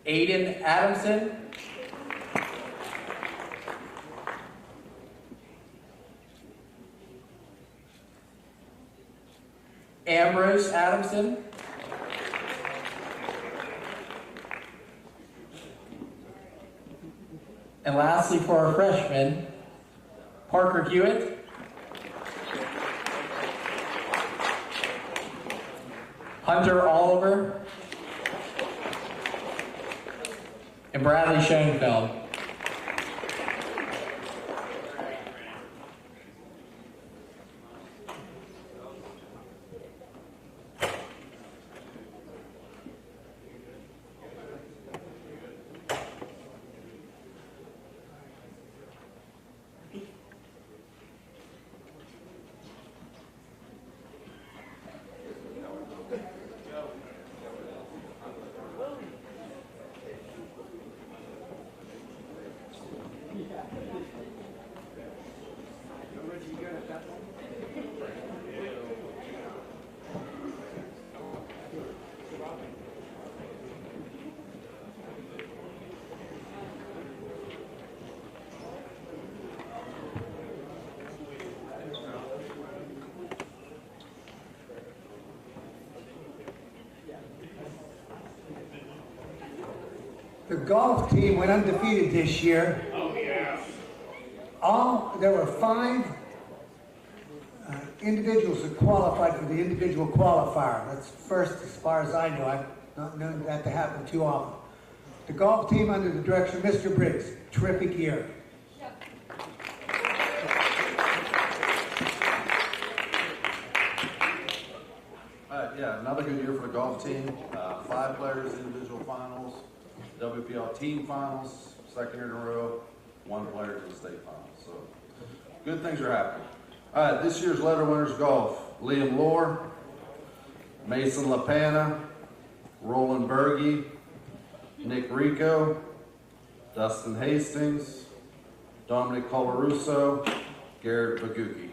Aiden Adamson. Ambrose Adamson. And lastly, for our freshmen, Parker Hewitt, Hunter Oliver, and Bradley Schoenfeld. The golf team went undefeated this year. Oh, yeah. There were 5 individuals that qualified for the individual qualifier. That's first as far as I know. I've not known that to happen too often. The golf team under the direction of Mr. Briggs, terrific year. Yeah, another good year for the golf team. 5 players, individual finals, WPL team finals, second year in a row, 1 player to the state finals. So good things are happening. All right, this year's letter winners golf: Liam Lohr, Mason LaPana, Roland Berge, Nick Rico, Dustin Hastings, Dominic Colarusso, Garrett Baguki.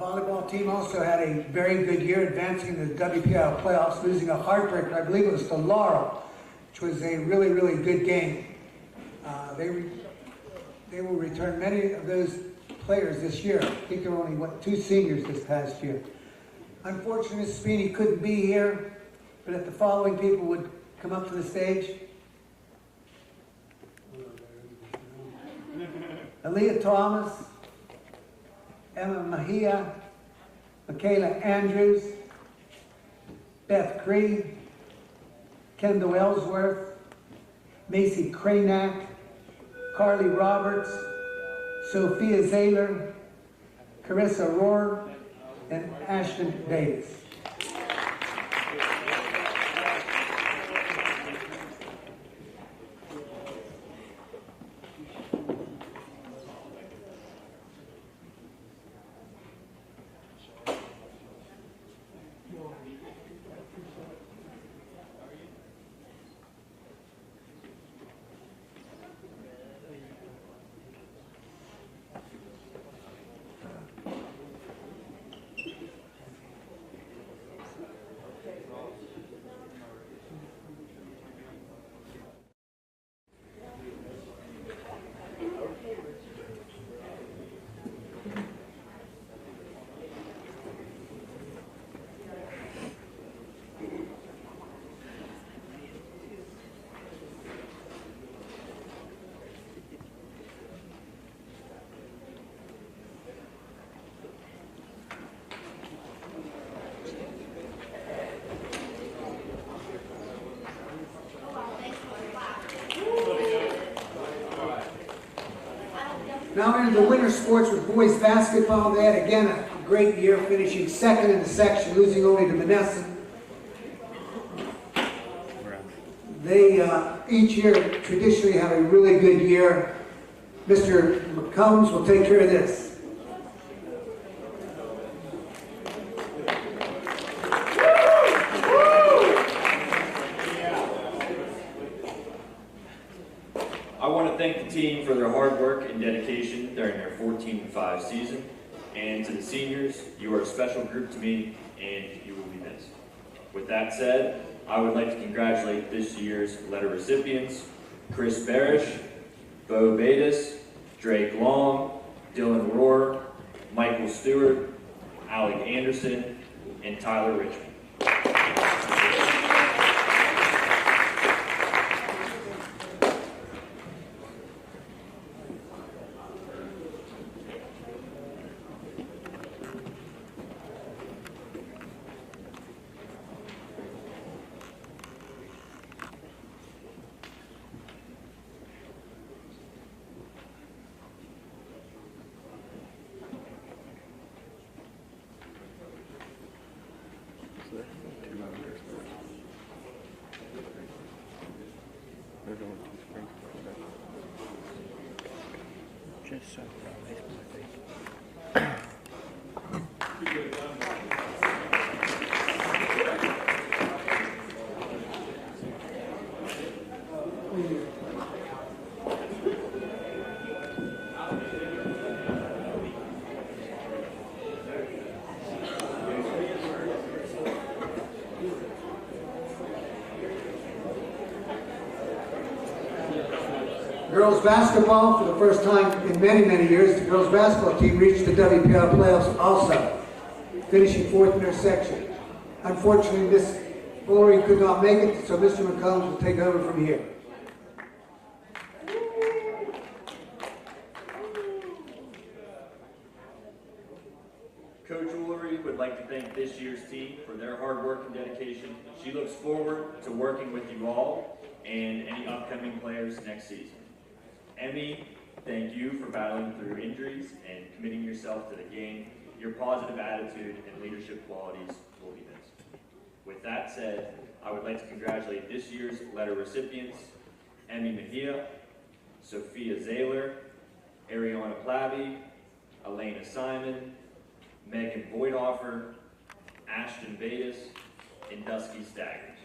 volleyball team also had a very good year, advancing the WPL playoffs, losing a heartbreaker. I believe it was to Laurel, which was a really, really good game. They will return many of those players this year. I think there were only, 2 seniors this past year. Unfortunately, Mrs. Sweeney couldn't be here, but if the following people would come up to the stage. Aaliyah Thomas, Emma Mejia, Michaela Andrews, Beth Cree, Kendall Ellsworth, Macy Cranack, Carly Roberts, Sophia Zahler, Carissa Rohr, and Ashton Davis. Now into the winter sports with boys basketball. They had, again, a great year, finishing second in the section, losing only to Menneson. They each year traditionally have a really good year. Mr. McCombs will take care of this. I want to thank the team for their hard work and dedication during their 14-5 season. And to the seniors, you are a special group to me, and you will be missed. With that said, I would like to congratulate this year's letter recipients: Chris Barish, Bo Batis, Drake Long, Dylan Rohr, Michael Stewart, Alec Anderson, and Tyler Richmond. Girls basketball, for the first time in many, many years, the girls basketball team reached the WPL playoffs also, finishing fourth in their section. Unfortunately, Miss Fuller could not make it, so Mr. McCombs will take over from here. Coach Ullery would like to thank this year's team for their hard work and dedication. She looks forward to working with you all and any upcoming players next season. Emmy, thank you for battling through injuries and committing yourself to the game. Your positive attitude and leadership qualities will be missed. With that said, I would like to congratulate this year's letter recipients: Emmy Mejia, Sophia Zahler, Ariana Plaby, Elena Simon, Megan Voidoffer, Ashton Batis, and Dusky Staggers.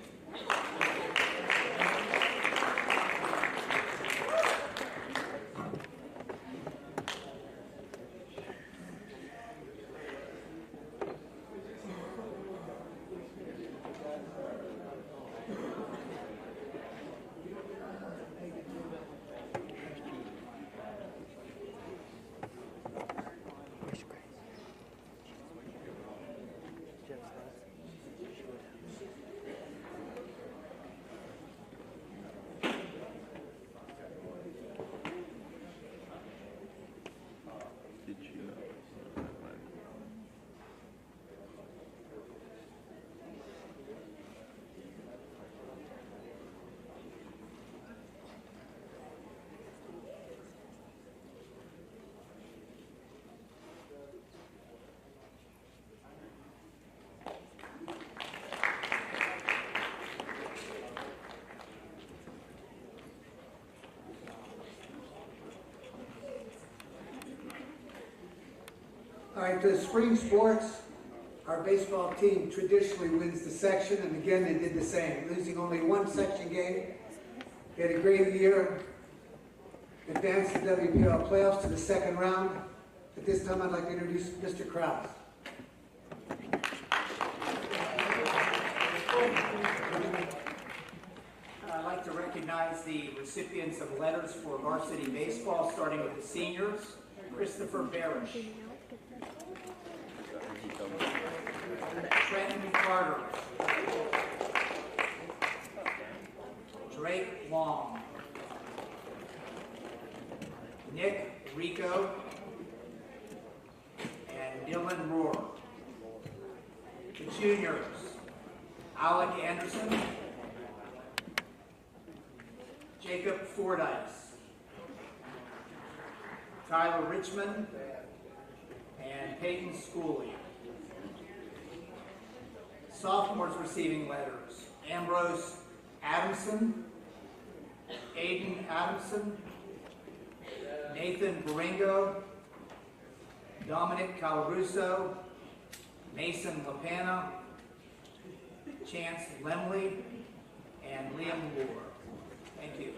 All right, the spring sports, our baseball team traditionally wins the section, and again they did the same, losing only one section game. They had a great year, advanced the WPL playoffs to the second round. At this time, I'd like to introduce Mr. Krause. I'd like to recognize the recipients of letters for varsity baseball, starting with the seniors. Christopher Barish, Trenton Carter, Drake Long, Nick Rico, and Dylan Rohr. The juniors, Alec Anderson, Jacob Fordyce, Tyler Richmond, and Peyton Schooley. Sophomores receiving letters, Ambrose Adamson, Aiden Adamson, Nathan Baringo, Dominic Calaruso, Mason LaPana, Chance Lemley, and Liam Moore. Thank you.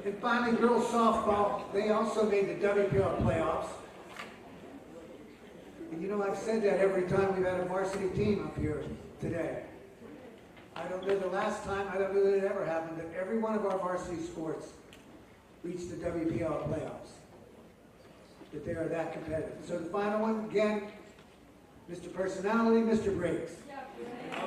And finally, girls softball, they also made the WPL playoffs. And you know, I've said that every time we've had a varsity team up here today. I don't know the last time, I don't know that it ever happened, that every one of our varsity sports reached the WPL playoffs. That they are that competitive. So the final one, again, Mr. Personality, Mr. Briggs. I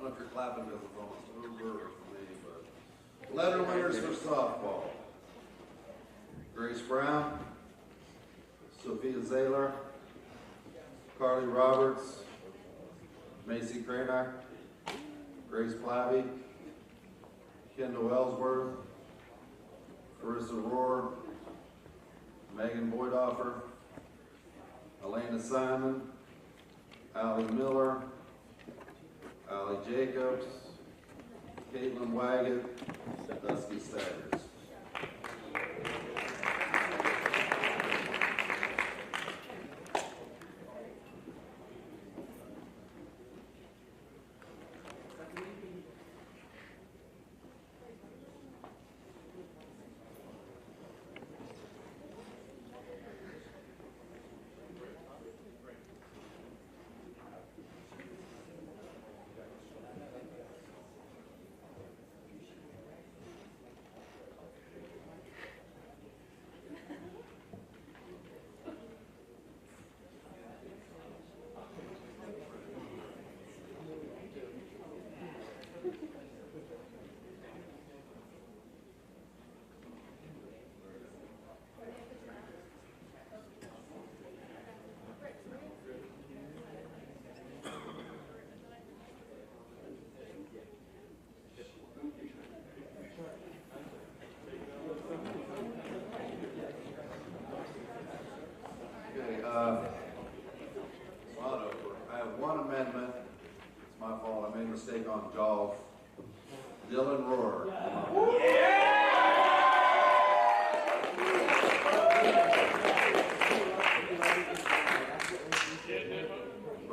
don't know if you're clapping because it's almost over for me, but letter winners for softball. Grace Brown, Sophia Zayler, Carly Roberts, Macy Craner, Grace Plavy, Kendall Ellsworth, Carissa Rohr, Megan Boydoffer, Elena Simon, Allie Miller, Allie Jacobs, Caitlin Waggett, Dusty Staggers. I have one amendment. It's my fault. I made a mistake on golf. Dylan Rohr.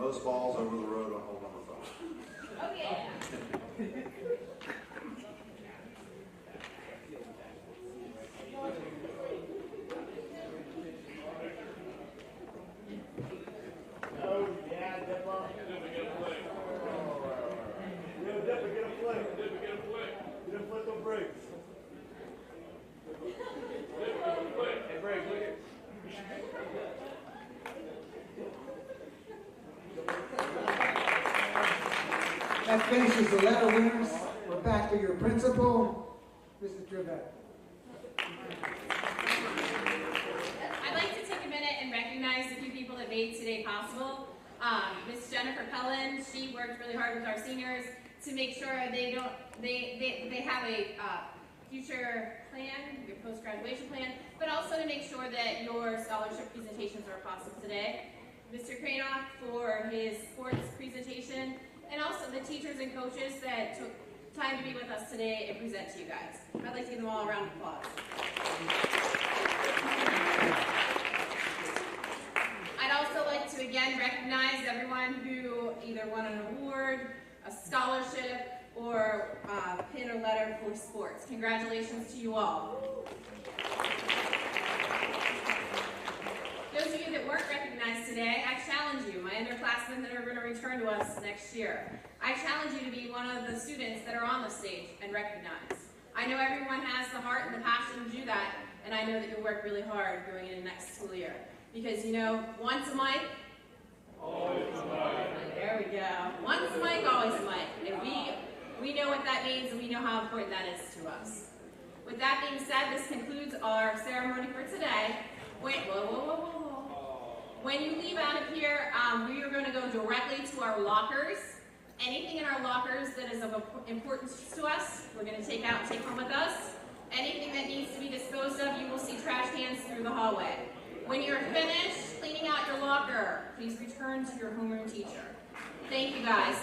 most balls over the road on hole number 5. Oh, yeah. Oh, yeah, Dipper. Dipper, get a flick. Yeah, Dipper, get a flick. Dipper, get a flick. Get a flick on brakes. Dipper, get a flick. Hey, brakes, look at. That finishes the letter winners. We're back to your principal, Mrs. Trevette. I'd like to take a minute and recognize a few people that made today possible. Miss Jennifer Pellin, she worked really hard with our seniors to make sure they have a future plan, your post-graduation plan, but also to make sure that your scholarship presentations are possible today. Mr. Cranoff for his sports presentation, and also the teachers and coaches that took time to be with us today and present to you guys. I'd like to give them all a round of applause. I'd also like to again recognize everyone who either won an award, a scholarship, or a pin or letter for sports. Congratulations to you all. Those of you that weren't recognized today, I challenge you, my underclassmen that are going to return to us next year, I challenge you to be one of the students that are on the stage and recognized. I know everyone has the heart and the passion to do that, and I know that you'll work really hard going into next school year. Because, you know, once a mic, always a mic. There we go. Once a mic, always a mic. And we know what that means, and we know how important that is to us. With that being said, this concludes our ceremony for today. Wait, whoa. When you leave out of here, we are going to go directly to our lockers. Anything in our lockers that is of importance to us, we're going to take out and take home with us. Anything that needs to be disposed of, you will see trash cans through the hallway. When you're finished cleaning out your locker, please return to your homeroom teacher. Thank you, guys.